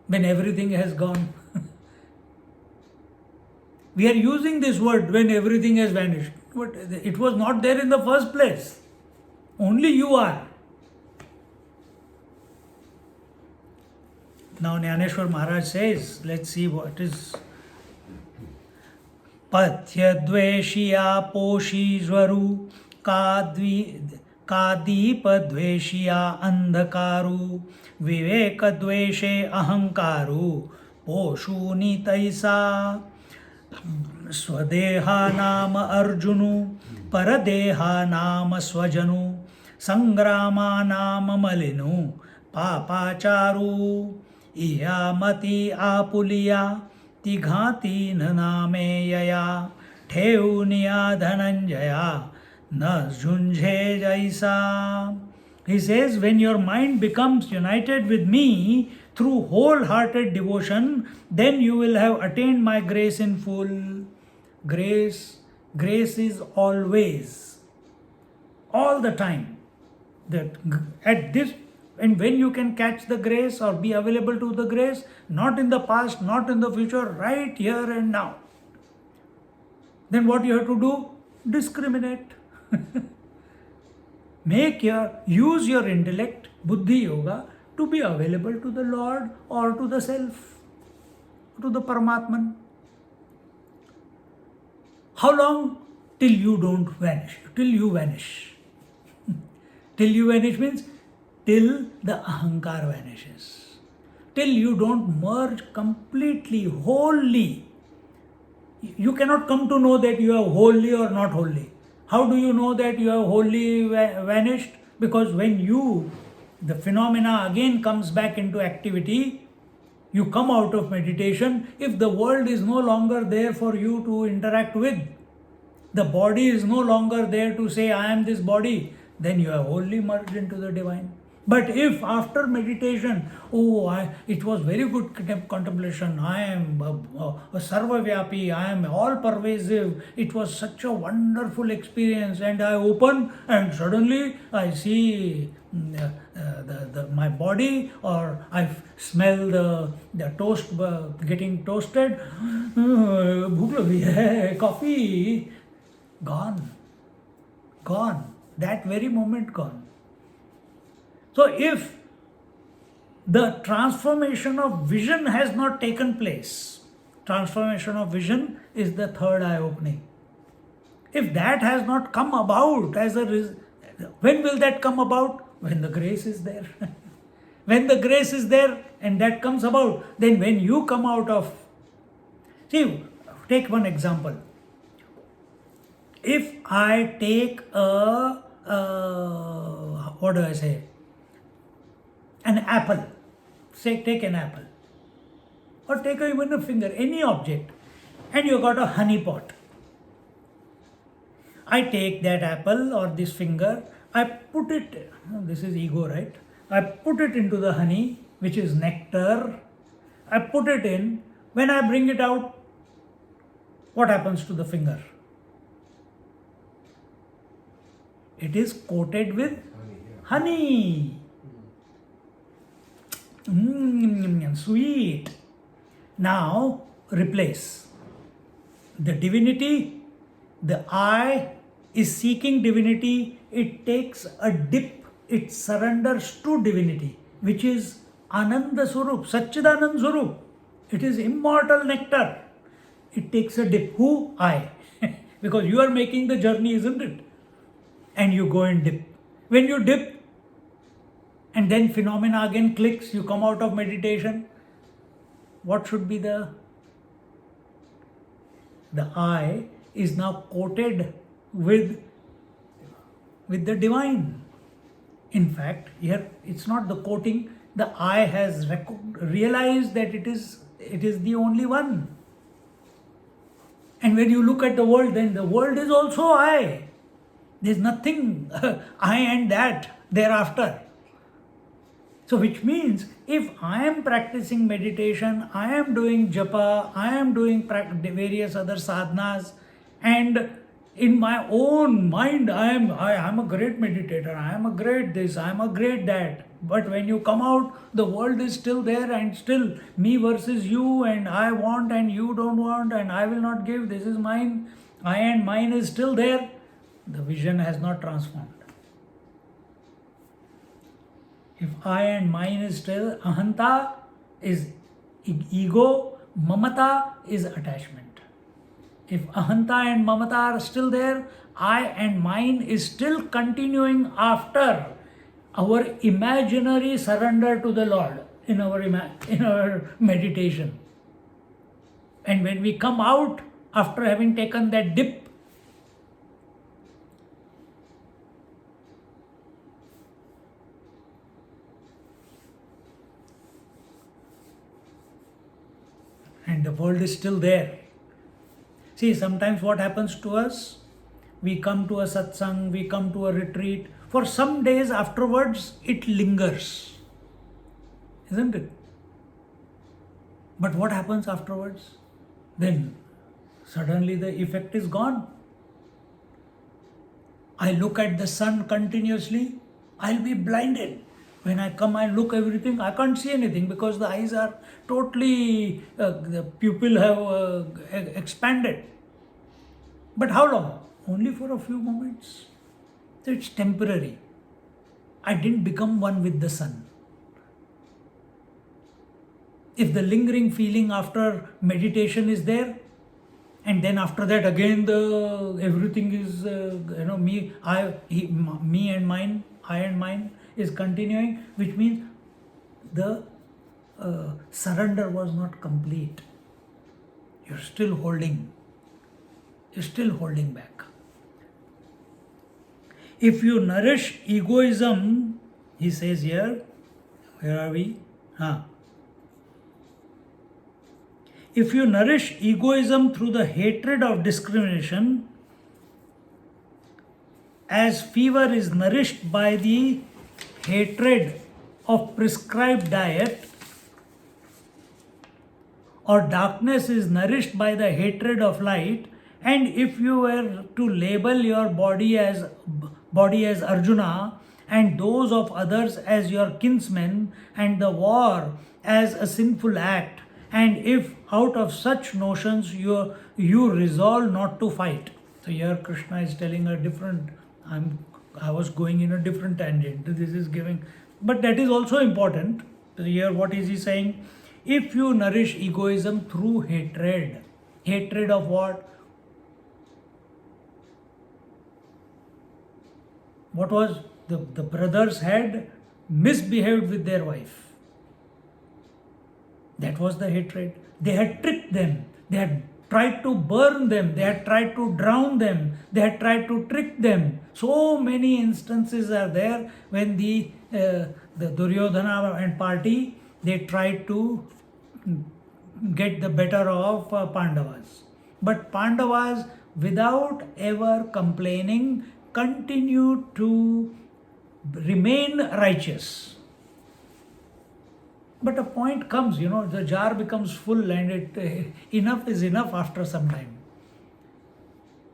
When everything has gone. We are using this word when everything has vanished. But it was not there in the first place. Only you are. Now Gyaneshwari Maharaj says, let's see what is Pathya Dveshiya Poshishvaru Kadipa Dveshiya Andhakaru Viveka Dveshe Ahankaru Poshuni Taisa Swadeha Nama Arjunu Paradeha Nama Swajanu Sangrama Nama Malinu Papacharu Iyamati Apuliya Tighati Naname Yaya Theuniya Dhananjaya Na Junjhe Jaisa. He says, when your mind becomes united with me through wholehearted devotion, then you will have attained my grace in full. Grace is always all the time. That at this, and when you can catch the grace or be available to the grace, not in the past, not in the future, right here and now. Then what you have to do? Discriminate. Use your intellect, buddhi yoga, to be available to the Lord or to the self, to the Paramatman. How long? Till you don't vanish, till you vanish. Till you vanish means till the ahankar vanishes. Till you don't merge completely, wholly. You cannot come to know that you are wholly or not wholly. How do you know that you have wholly vanished? Because when the phenomena again comes back into activity, you come out of meditation. If the world is no longer there for you to interact with, the body is no longer there to say, I am this body, then you have wholly merged into the divine. But if after meditation, it was very good contemplation, I am a sarvavyapi, I am all pervasive, it was such a wonderful experience, and I open and suddenly I see my body, or I smell the toast getting toasted, bhook lagi hai, coffee, gone, that very moment gone. So if the transformation of vision has not taken place, transformation of vision is the third eye opening. If that has not come about when will that come about? When the grace is there. When the grace is there and that comes about, then when you come out of... See, take one example. If I take what do I say? An apple. Say, take an apple. Or take even a finger, any object. And you got a honey pot. I take that apple or this finger, I put it, this is ego, right? I put it into the honey, which is nectar. I put it in. When I bring it out, what happens to the finger? It is coated with honey. Sweet. Now replace the divinity. The eye is seeking divinity. It takes a dip. It surrenders to divinity, which is Ananda Swarup, Satchidanand Swarup. It is immortal nectar. It takes a dip. Who? I. Because you are making the journey, isn't it? And you go and dip. When you dip, and then phenomena again clicks, you come out of meditation. What should be the eye is now coated with the divine. In fact, here it's not the coating, the eye has realized that it is the only one. And when you look at the world, then the world is also I. There's nothing I and that thereafter. So which means if I am practicing meditation, I am doing japa, I am doing various other sadhanas, and in my own mind I am a great meditator, I am a great this, I am a great that. But when you come out, the world is still there, and still me versus you, and I want and you don't want, and I will not give, this is mine, I and mine is still there. The vision has not transformed. If I and mine is still, ahanta is ego, mamata is attachment. If ahanta and mamata are still there, I and mine is still continuing after our imaginary surrender to the Lord in our meditation. And when we come out after having taken that dip, and the world is still there. See, sometimes what happens to us, we come to a satsang, we come to a retreat, for some days afterwards it lingers, isn't it? But what happens afterwards? Then suddenly the effect is gone. I look at the sun continuously, I'll be blinded. When I come, I look everything, I can't see anything because the eyes are totally, the pupil have expanded. But how long? Only for a few moments. So it's temporary. I didn't become one with the sun. If the lingering feeling after meditation is there, and then after that again the everything is me and mine, I and mine is continuing, which means the surrender was not complete. You're still holding back. If you nourish egoism, he says here, where are we? If you nourish egoism through the hatred of discrimination, as fever is nourished by the hatred of prescribed diet, or darkness is nourished by the hatred of light, and if you were to label your body as Arjuna and those of others as your kinsmen, and the war as a sinful act, and if out of such notions you resolve not to fight. So here Krishna is telling a different, I was going in a different tangent. This is giving, but that is also important. So here what is he saying? If you nourish egoism through hatred of what? What was the brothers had misbehaved with their wife. That was the hatred. They had tricked them. They had tried to burn them. They had tried to drown them. They had tried to trick them. So many instances are there when the Duryodhana and party, they tried to get the better of Pandavas. But Pandavas, without ever complaining, continued to remain righteous. But a point comes, the jar becomes full and enough is enough after some time.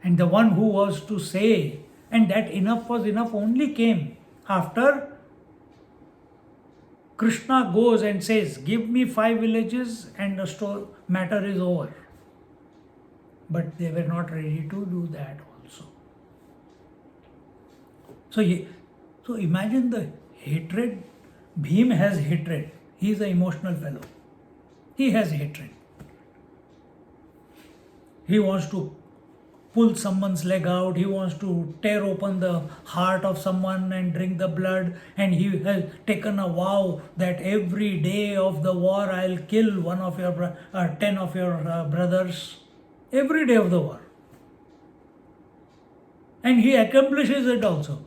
And the one who was to say, and that enough was enough only came after Krishna goes and says, give me 5 villages and the matter is over. But they were not ready to do that also. So imagine the hatred. Bhim has hatred. He is an emotional fellow. He has hatred. He wants to pull someone's leg out. He wants to tear open the heart of someone and drink the blood. And he has taken a vow that every day of the war I'll kill 10 of your brothers. Every day of the war. And he accomplishes it also.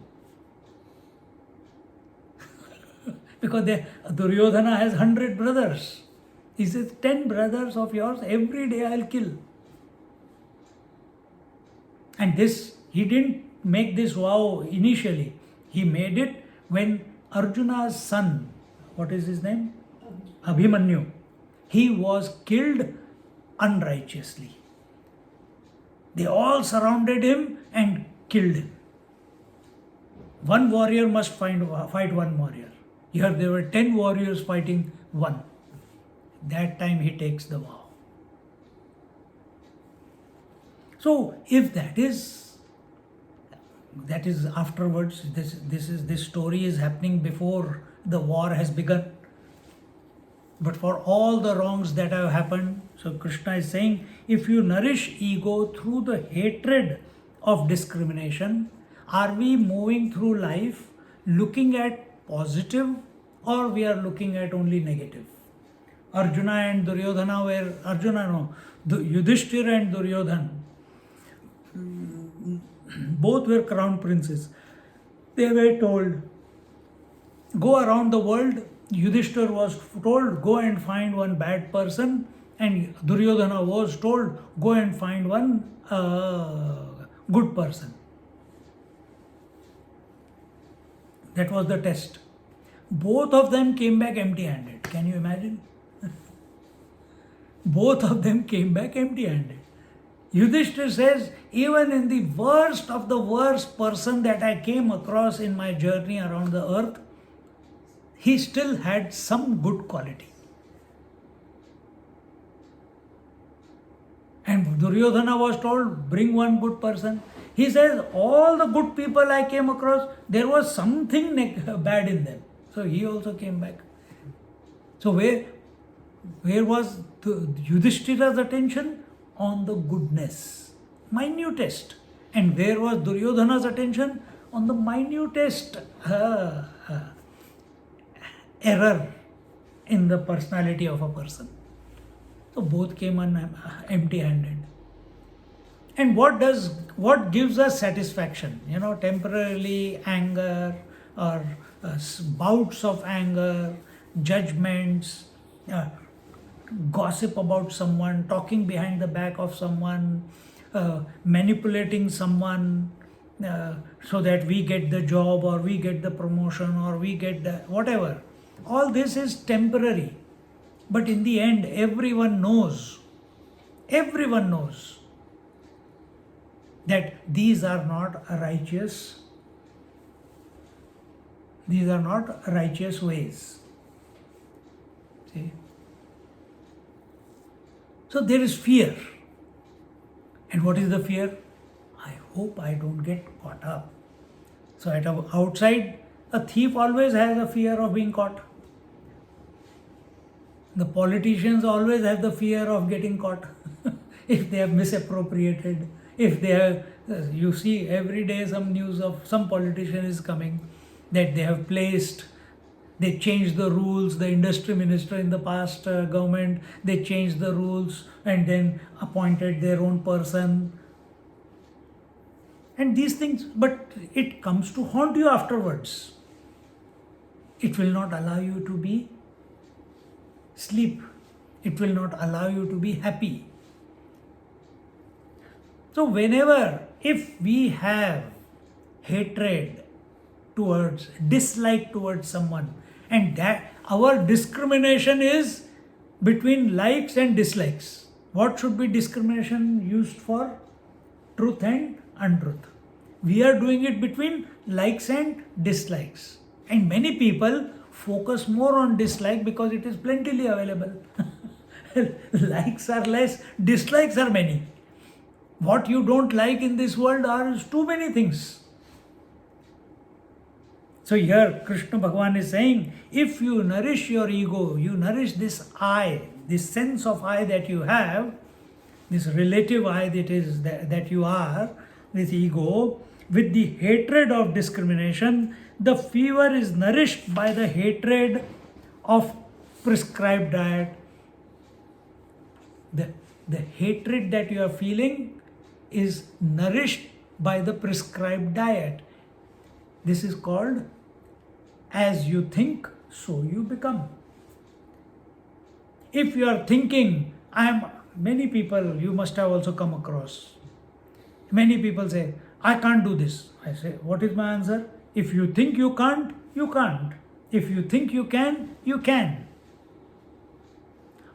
Because Duryodhana has 100 brothers. He says, 10 brothers of yours, every day I'll kill. And this, he didn't make this vow initially. He made it when Arjuna's son, what is his name? Abhimanyu. He was killed unrighteously. They all surrounded him and killed him. One warrior must fight one warrior. Here there were 10 warriors fighting one. That time he takes the vow. So if that is afterwards, this story is happening before the war has begun. But for all the wrongs that have happened, so Krishna is saying, if you nourish ego through the hatred of discrimination, are we moving through life looking at positive, or we are looking at only negative? Arjuna and Duryodhana were, Yudhishthira and Duryodhana, both were crown princes. They were told, go around the world. Yudhishthira was told, go and find one bad person, and Duryodhana was told, go and find one good person. That was the test. Both of them came back empty-handed. Can you imagine? Both of them came back empty-handed. Yudhishthir says, even in the worst of the worst person that I came across in my journey around the earth, he still had some good quality. And Duryodhana was told, bring one good person. He says, all the good people I came across, there was something bad in them. So he also came back. So where was Yudhishthira's attention? On the goodness, minutest. And where was Duryodhana's attention? On the minutest error in the personality of a person. So both came empty-handed. And what gives us satisfaction? Temporarily anger or bouts of anger, judgments, gossip about someone, talking behind the back of someone, manipulating someone so that we get the job or we get the promotion or we get the whatever. All this is temporary. But in the end, everyone knows that these are not righteous. These are not righteous ways. See? So there is fear. And what is the fear? I hope I don't get caught up. So at outside, a thief always has a fear of being caught. The politicians always have the fear of getting caught if they have misappropriated, if they have, you see every day some news of some politician is coming that they have placed, they changed the rules, the industry minister in the past government, they changed the rules and then appointed their own person. And these things, but it comes to haunt you afterwards. It will not allow you to be sleep. It will not allow you to be happy. So whenever, if we have hatred towards, dislike towards someone, and that our discrimination is between likes and dislikes. What should be discrimination used for? Truth and untruth. We are doing it between likes and dislikes. And many people focus more on dislike because it is plentifully available. Likes are less, dislikes are many. What you don't like in this world are too many things. So here Krishna Bhagavan is saying, if you nourish your ego, you nourish this I, this sense of I that you have, this relative I that you are, this ego, with the hatred of discrimination, the fever is nourished by the hatred of prescribed diet. The hatred that you are feeling is nourished by the prescribed diet. This is called as you think, so you become. If you are thinking, many people you must have also come across. Many people say, I can't do this. I say, what is my answer? If you think you can't, you can't. If you think you can, you can.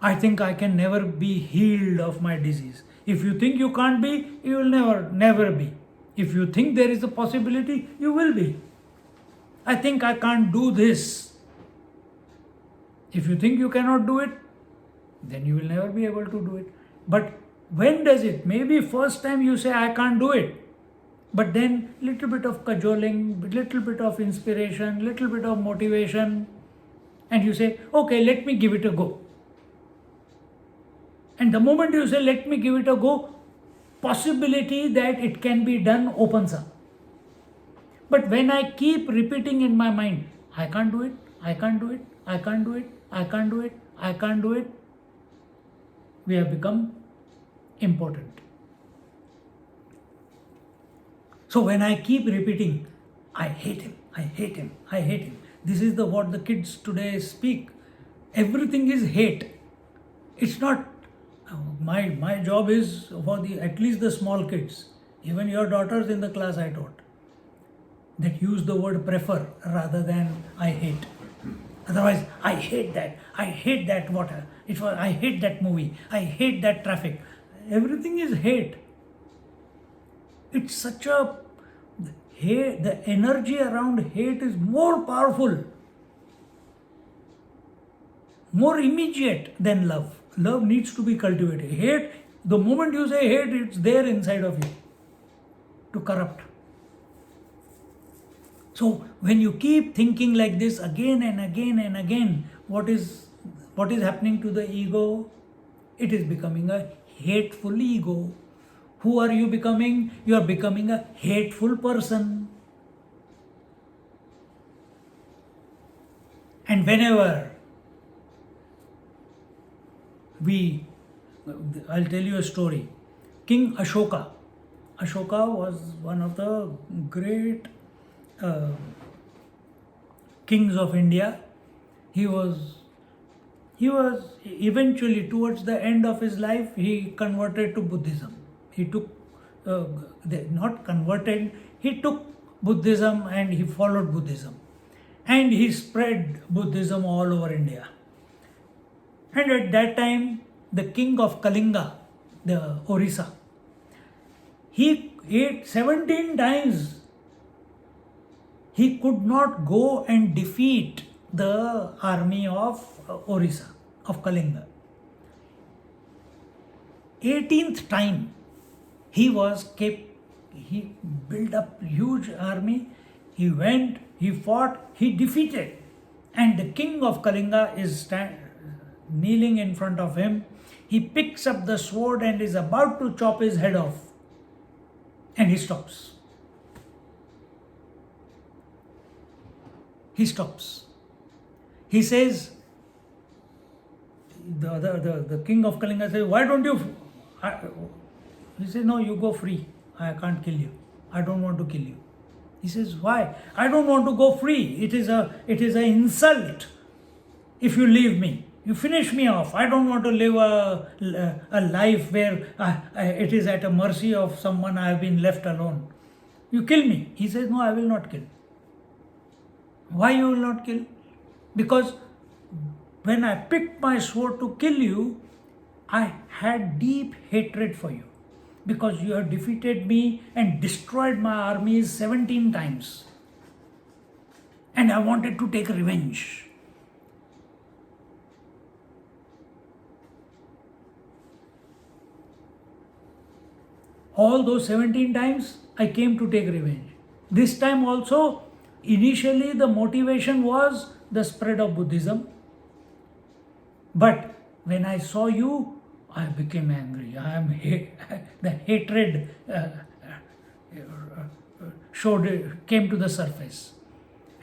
I think I can never be healed of my disease. If you think you can't be, you will never be. If you think there is a possibility, you will be. I think I can't do this. If you think you cannot do it, then you will never be able to do it. But when does it? Maybe first time you say, I can't do it. But then little bit of cajoling, little bit of inspiration, little bit of motivation, and you say, okay, let me give it a go. And the moment you say, let me give it a go, possibility that it can be done opens up. But when I keep repeating in my mind, I can't do it, I can't do it, I can't do it, I can't do it, I can't do it, we have become impotent. So when I keep repeating, I hate him, I hate him, I hate him. This is what the kids today speak. Everything is hate. It's not, my job is for at least the small kids. Even your daughters in the class I taught, that use the word prefer rather than I hate. Otherwise, I hate that water. I hate that movie. I hate that traffic. Everything is hate. It's such a hate, the energy around hate is more powerful, more immediate than love. Love needs to be cultivated. Hate, the moment you say hate, it's there inside of you to corrupt. So when you keep thinking like this again and again and again, what is happening to the ego? It is becoming a hateful ego. Who are you becoming? You are becoming a hateful person. And whenever I'll tell you a story. King Ashoka. Ashoka was one of the great kings of India. He was eventually, towards the end of his life, he converted to Buddhism. He took, not converted, he took Buddhism and he followed Buddhism. And he spread Buddhism all over India. And at that time, the king of Kalinga, the Orissa, he ate 17 times. He could not go and defeat the army of Orissa, of Kalinga. 18th time, he built up huge army. He went, he fought, he defeated. And the king of Kalinga is kneeling in front of him. He picks up the sword and is about to chop his head off. And he stops. He stops. He says, the king of Kalinga says, why don't you? He says, no, you go free. I can't kill you. I don't want to kill you. He says, why? I don't want to go free. It is an insult if you leave me. You finish me off. I don't want to live a life where it is at a mercy of someone I have been left alone. You kill me. He says, no, I will not kill. Why you will not kill? Because when I picked my sword to kill you, I had deep hatred for you. Because you have defeated me and destroyed my armies 17 times. And I wanted to take revenge. All those 17 times, I came to take revenge. This time also, initially the motivation was the spread of Buddhism. But when I saw you, I became angry. The hatred came to the surface.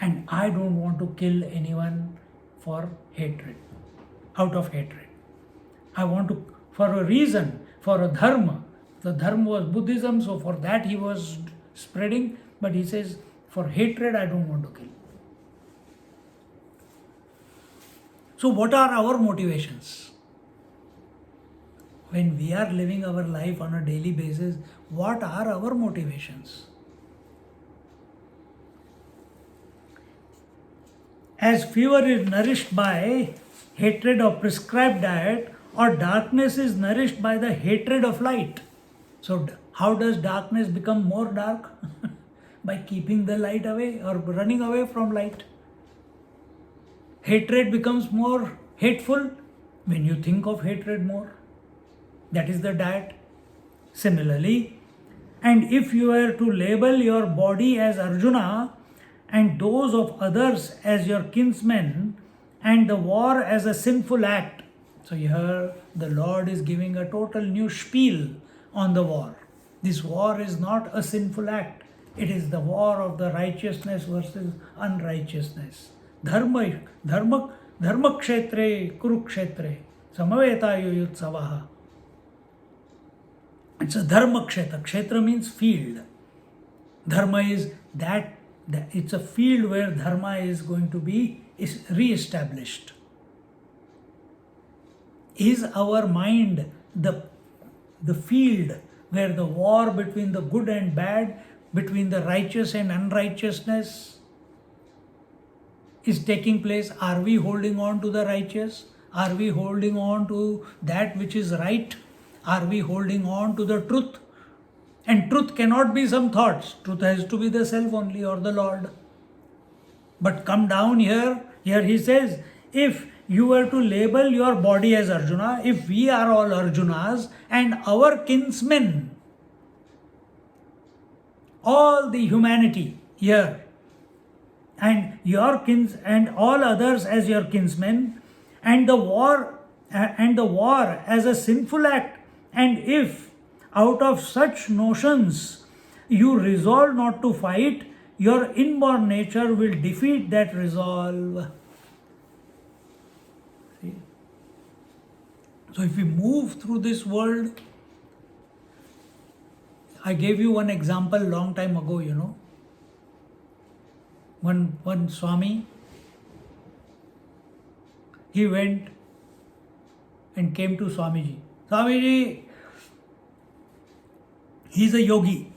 And I don't want to kill anyone for hatred, out of hatred. I want to, for a reason, for a dharma. The dharma was Buddhism, so for that he was spreading. But he says, for hatred, I don't want to kill. So what are our motivations? When we are living our life on a daily basis, what are our motivations? As fever is nourished by hatred of prescribed diet, or darkness is nourished by the hatred of light. So how does darkness become more dark? By keeping the light away or running away from light. Hatred becomes more hateful when you think of hatred more. That is the diet. Similarly, and if you were to label your body as Arjuna and those of others as your kinsmen and the war as a sinful act. So here the Lord is giving a total new spiel on the war. This war is not a sinful act. It is the war of the righteousness versus unrighteousness. Dharma kshetre kurukshetre samavetayo yutsavaha. It's a dharma kshetra. Kshetra means field. Dharma is that it's a field where dharma is going to be re-established. Is our mind the field where the war between the good and bad, between the righteous and unrighteousness is taking place? Are we holding on to the righteous? Are we holding on to that which is right? Are we holding on to the truth? And truth cannot be some thoughts. Truth has to be the self only or the Lord. But come down here he says, if you were to label your body as Arjuna, if we are all Arjunas and our kinsmen, all the humanity here, and your kins and all others as your kinsmen, and the war as a sinful act, and if out of such notions you resolve not to fight, your inborn nature will defeat that resolve. See? So if we move through this world, I gave you one example long time ago, One Swami, he went and came to Swamiji. Swamiji, he's a yogi.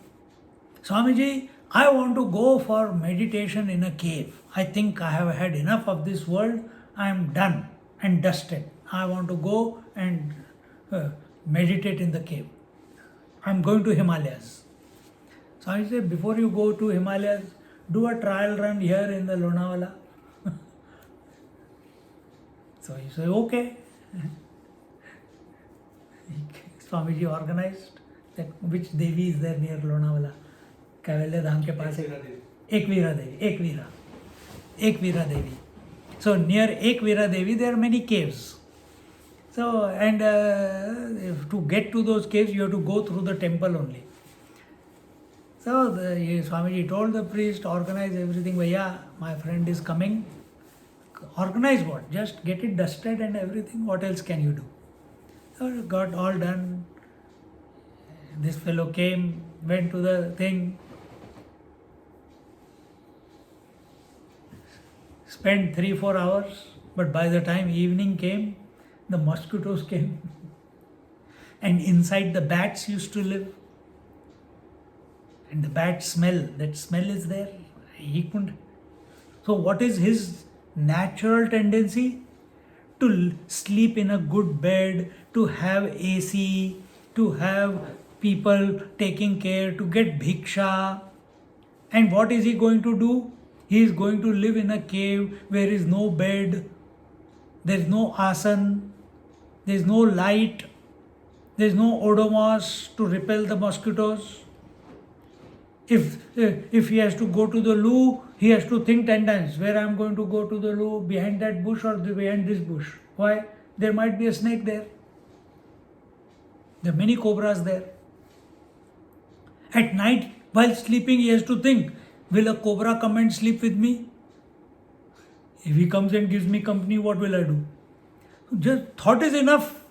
Swamiji, I want to go for meditation in a cave. I think I have had enough of this world. I am done and dusted. I want to go and meditate in the cave. I am going to Himalayas. Swamiji said, before you go to Himalayas, do a trial run here in the Lonavala. So he said, okay. Swamiji organized that which Devi is there near Lonavala. Kaivalya Dham ke paas Ekveera Devi. Ekveera Devi. So near Ekveera Devi there are many caves. So and to get to those caves you have to go through the temple only. So Swamiji told the priest, organize everything. Bhaiya, my friend is coming. Organize what? Just get it dusted and everything. What else can you do? So got all done. This fellow came, went to the thing, spent 3-4 hours, but by the time evening came, the mosquitoes came. And inside the bats used to live. And the bad smell, that smell is there. He couldn't. So what is his natural tendency? To sleep in a good bed, to have AC, to have people taking care, to get bhiksha. And what is he going to do? He is going to live in a cave where there is no bed, there is no asan, there is no light, there is no odomos to repel the mosquitoes. If he has to go to the loo, he has to think 10 times, where I am going to go to the loo, behind that bush or behind this bush. Why? There might be a snake there. There are many cobras there. At night, while sleeping, he has to think, will a cobra come and sleep with me? If he comes and gives me company, what will I do? Just thought is enough.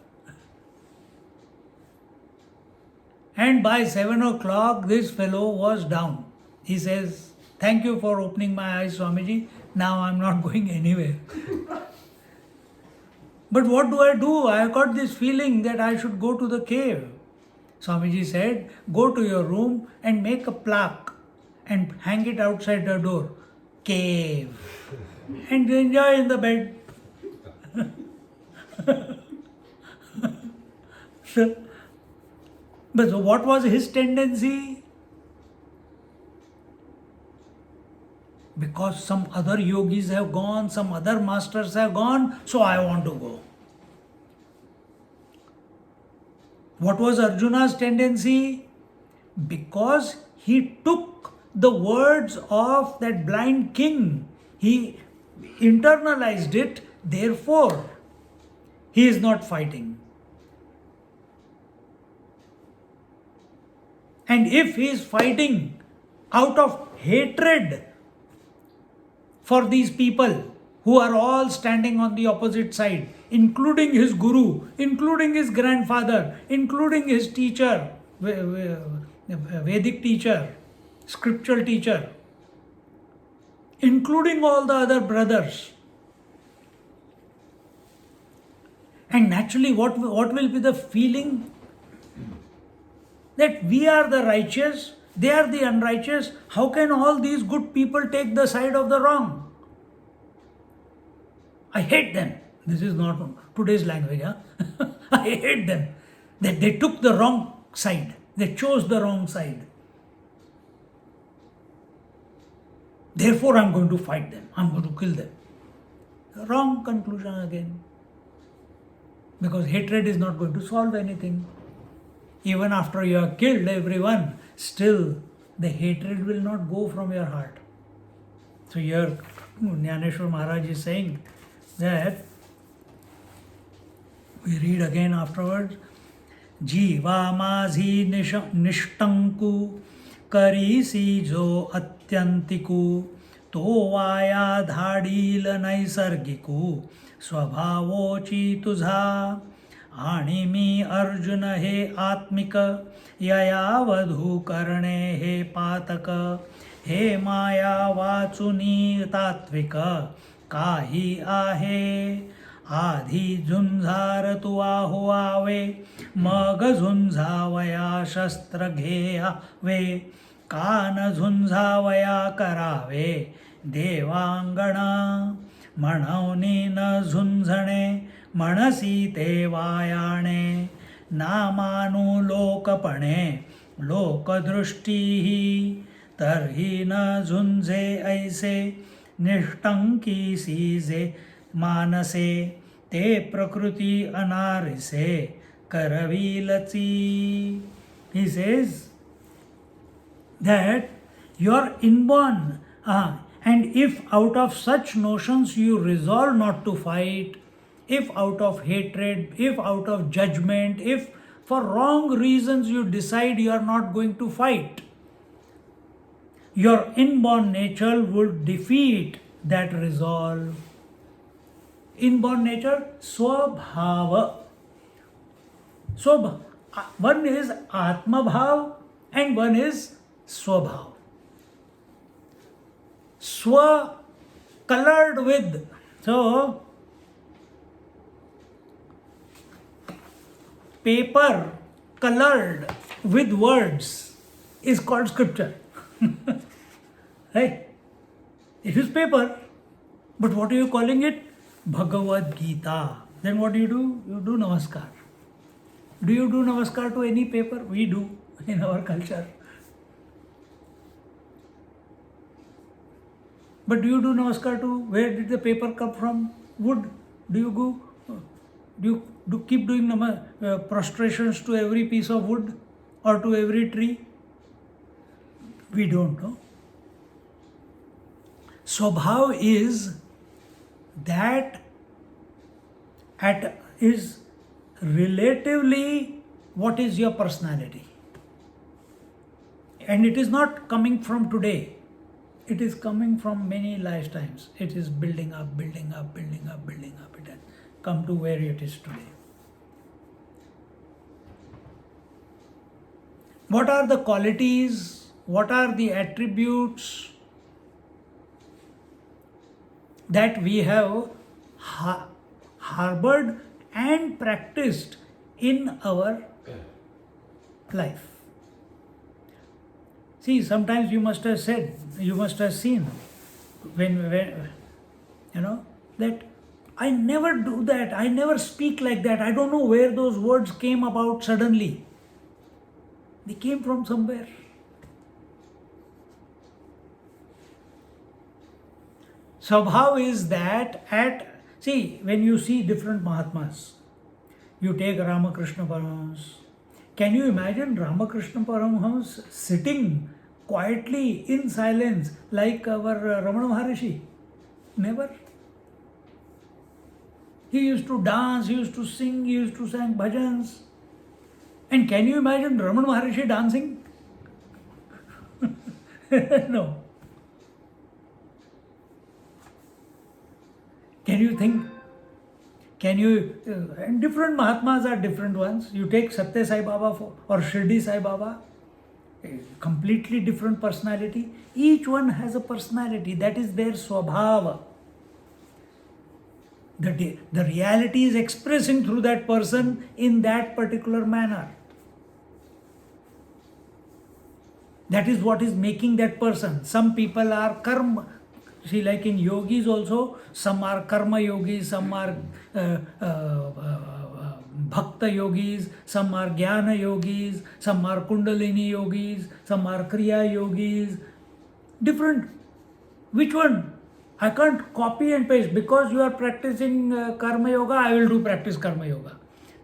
And by 7 o'clock, this fellow was down. He says, thank you for opening my eyes, Swamiji. Now I'm not going anywhere. But what do? I got this feeling that I should go to the cave. Swamiji said, go to your room and make a plaque and hang it outside the door. Cave. And enjoy in the bed. But so what was his tendency? Because some other yogis have gone, some other masters have gone, so I want to go. What was Arjuna's tendency? Because he took the words of that blind king, he internalized it, therefore he is not fighting. And if he is fighting out of hatred for these people who are all standing on the opposite side, including his guru, including his grandfather, including his teacher, Vedic teacher, scriptural teacher, including all the other brothers. And naturally, what will be the feeling? That we are the righteous, they are the unrighteous. How can all these good people take the side of the wrong? I hate them. This is not today's language. I hate them. That they took the wrong side. They chose the wrong side. Therefore, I'm going to fight them. I'm going to kill them. Wrong conclusion again. Because hatred is not going to solve anything. Even after you have killed everyone, still the hatred will not go from your heart. So here Gyaneshwari Maharaj is saying that, we read again afterwards, Jiva माझी निष्टंकु करीसी जो अत्यंतिकु तो via धाडील नैसर्गिकु स्वभावोची तुझा आणि मी अर्जुन हे आत्मिक ययावधू करणे हे पातक हे माया वाचुनी तात्विक काही आहे आधी झुंजार तू आहुआवे मग झुंजावया शस्त्र घेयावे कान झुंजावया करावे देवांगण म्हणवनी न झुंजणे म्हणसी ते वायाणे नामानु लोकपणे लोकदृष्टीही तरही न झुंजे ऐसे निष्टंकी सीजे मानसे ते प्रकृती अनारिसे करविलची. He says that you are inborn, and if out of such notions you resolve not to fight, if out of hatred, if out of judgment, if for wrong reasons you decide you are not going to fight, your inborn nature would defeat that resolve. Inborn nature, swabhava. So one is Atma Bhav and one is Swabhav. Swa colored with. So paper colored with words is called scripture. Right? It is paper. But what are you calling it? Bhagavad Gita. Then what do? You do namaskar. Do you do namaskar to any paper? We do in our culture. But do you do namaskar to, where did the paper come from? Wood. Do you go, do you keep doing prostrations to every piece of wood or to every tree? We don't know. Swabhav is that is relatively what is your personality. And it is not coming from today. It is coming from many lifetimes. It is building up. It has come to where it is today. What are the qualities? What are the attributes that we have harbored and practiced in our life? See, sometimes you must have seen when that I never do that, I never speak like that, I don't know where those words came about suddenly. They came from somewhere. Swabhav is that when you see different Mahatmas, you take Ramakrishna Paramahamsa. Can you imagine Ramakrishna Paramahamsa sitting quietly in silence like our Ramana Maharishi? Never. He used to dance, he used to sing, he used to sing bhajans. And can you imagine Ramana Maharishi dancing? No. Can you think? And different Mahatmas are different ones. You take Satya Sai Baba or Shirdi Sai Baba, a completely different personality. Each one has a personality, that is their swabhava. The reality is expressing through that person in that particular manner. That is what is making that person. Some people are karma. See, like in yogis also, some are karma yogis, some are Bhakta yogis, some are Jnana yogis, some are Kundalini yogis, some are Kriya yogis. Different. Which one? I can't copy and paste. Because you are practicing Karma Yoga, I will do practice Karma Yoga.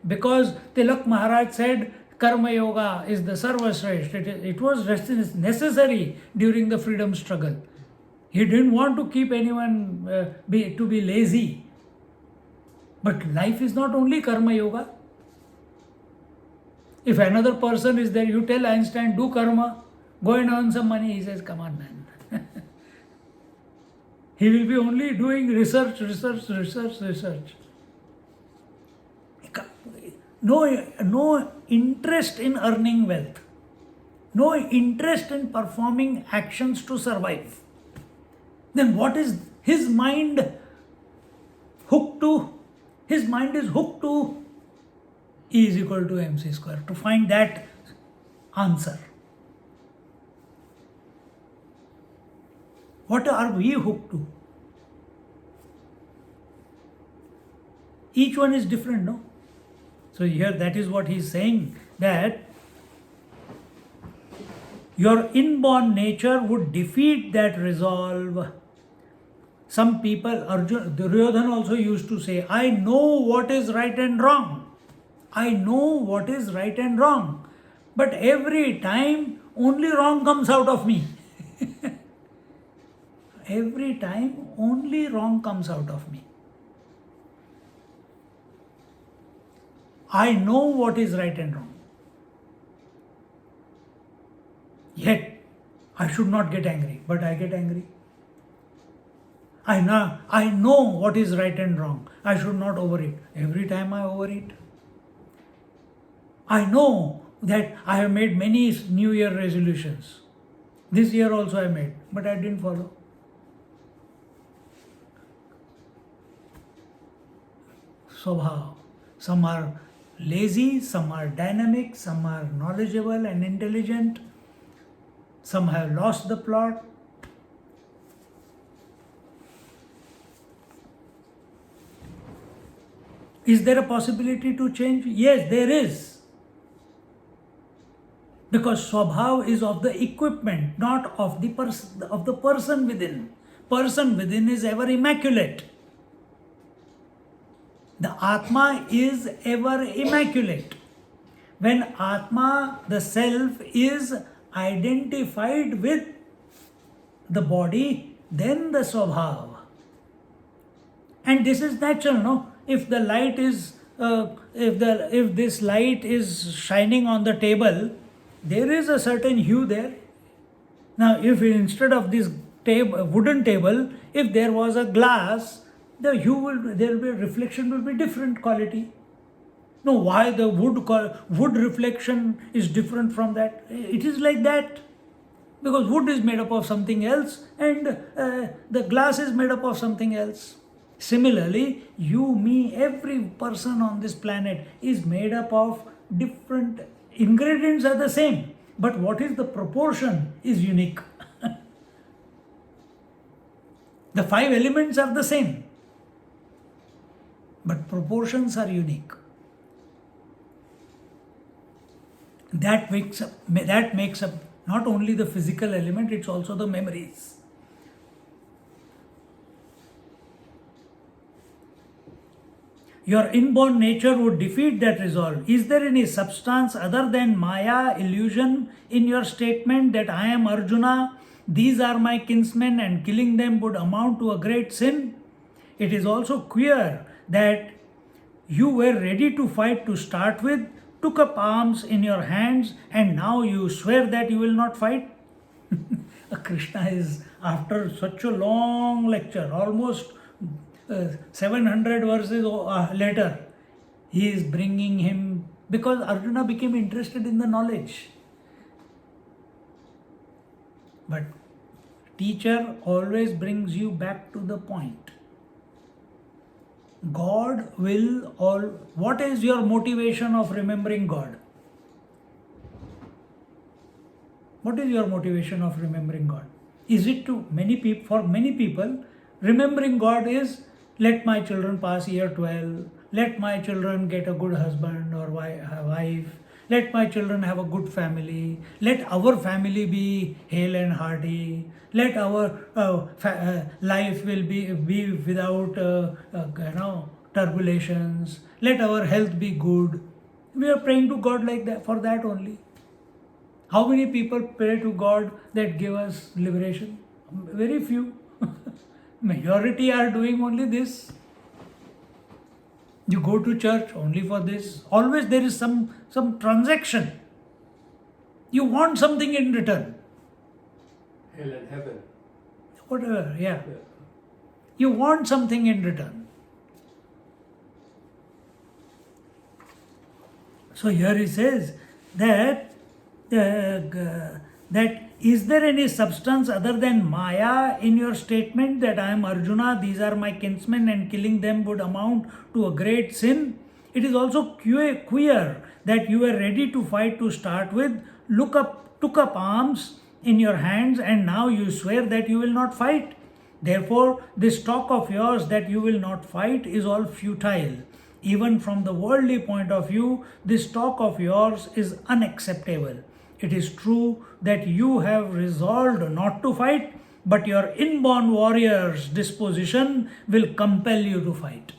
Because Tilak Maharaj said Karma Yoga is the Sarvashreshth. It was necessary during the freedom struggle. He didn't want to keep anyone to be lazy. But life is not only Karma Yoga. If another person is there, you tell Einstein, do karma, go and earn some money. He says, come on, man. He will be only doing research. No interest in earning wealth. No interest in performing actions to survive. Then what is his mind hooked to? His mind is hooked to E is equal to mc square to find that answer. What are we hooked to? Each one is different, no? So here that is what he is saying, that your inborn nature would defeat that resolve. Some people, Duryodhana also used to say, I know what is right and wrong. I know what is right and wrong. But every time, only wrong comes out of me. Every time, only wrong comes out of me. I know what is right and wrong. Yet, I should not get angry, but I get angry. I know what is right and wrong. I should not overeat. Every time I overeat. I know that I have made many New Year resolutions. This year also I made, but I didn't follow. Swabhav. Some are lazy, some are dynamic, some are knowledgeable and intelligent. Some have lost the plot. Is there a possibility to change? Yes, there is. Because Swabhav is of the equipment, not of the person within. Person within is ever immaculate. The Atma is ever immaculate. When Atma, the self, is identified with the body, then the Swabhav. And this is natural, no? If the light is, if this light is shining on the table, there is a certain hue there. Now, if instead of this wooden table, if there was a glass, the hue there will be reflection will be different quality. No, why the wood reflection is different from that? It is like that. Because wood is made up of something else and the glass is made up of something else. Similarly, you, me, every person on this planet is made up of different ingredients are the same. But what is the proportion is unique. The 5 elements are the same. But proportions are unique. That makes up not only the physical element, it's also the memories. Your inborn nature would defeat that resolve. Is there any substance other than Maya, illusion, in your statement that I am Arjuna, these are my kinsmen and killing them would amount to a great sin? It is also queer that you were ready to fight to start with, took up arms in your hands, and now you swear that you will not fight? Krishna is, after such a long lecture, almost 700 verses later, he is bringing him, because Arjuna became interested in the knowledge. But teacher always brings you back to the point. God will what is your motivation of remembering God? What is your motivation of remembering God? Is it for many people, remembering God is, let my children pass year 12, let my children get a good husband or wife, let my children have a good family, let our family be hale and hearty, let our life will be without turbulations, let our health be good. We are praying to God like that, for that only. How many people pray to God that give us liberation? Very few. Majority are doing only this. You go to church only for this. Always there is some transaction. You want something in return. Hell and heaven. Whatever, yeah. You want something in return. So here he says that is there any substance other than Maya in your statement that I am Arjuna, these are my kinsmen and killing them would amount to a great sin? It is also queer that you were ready to fight to start with, took up arms in your hands and now you swear that you will not fight. Therefore, this talk of yours that you will not fight is all futile. Even from the worldly point of view, this talk of yours is unacceptable. It is true that you have resolved not to fight, but your inborn warrior's disposition will compel you to fight.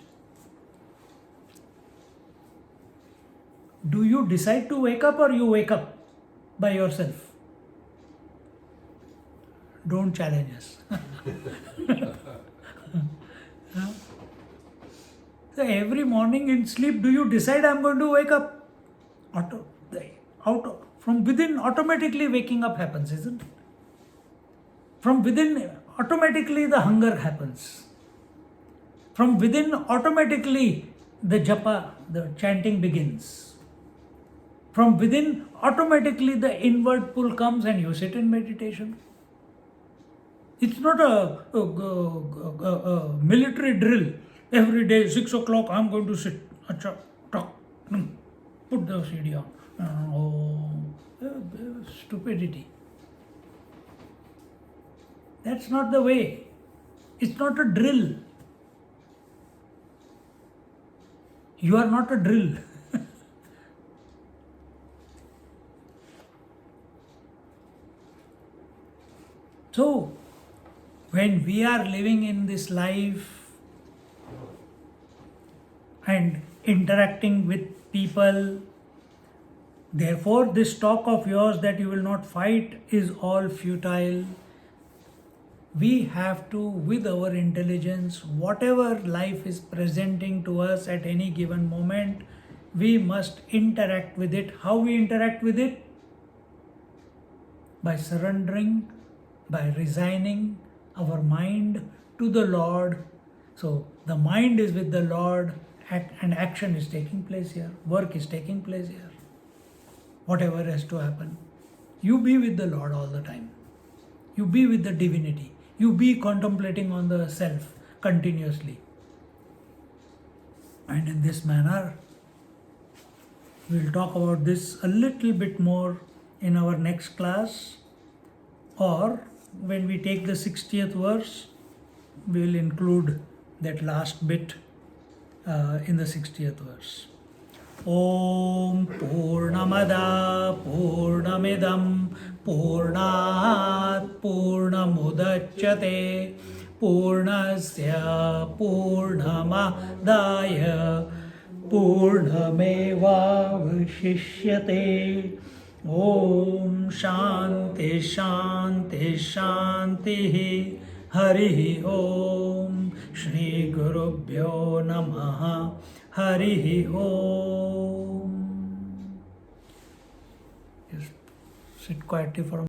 Do you decide to wake up or you wake up by yourself? Don't challenge us. So every morning in sleep, do you decide I'm going to wake up? From within, automatically waking up happens, isn't it? From within, automatically the hunger happens. From within, automatically the japa, the chanting begins. From within, automatically the inward pull comes and you sit in meditation. It's not a military drill. Every day, 6 o'clock, I'm going to sit. Acha, talk. Put the CD on. Stupidity. That's not the way. It's not a drill. You are not a drill. So, when we are living in this life and interacting with people, therefore this talk of yours that you will not fight is all futile. We have to, with our intelligence, whatever life is presenting to us at any given moment, we must interact with it. How we interact with it? By surrendering, by resigning our mind to the Lord. So the mind is with the Lord and action is taking place here. Work is taking place here. Whatever has to happen. You be with the Lord all the time. You be with the divinity. You be contemplating on the self continuously. And in this manner, we'll talk about this a little bit more in our next class, or when we take the 60th verse, we'll include that last bit in the 60th verse. Om Purnamada Purnamidam Purnat Purnamudachyate Purnasya Purnamadaya Purnameva Vashishyate. Om Shanti Shanti Shanti Hari Om Shri Gurubhyo Namaha Hari Om. Just sit quietly for a moment.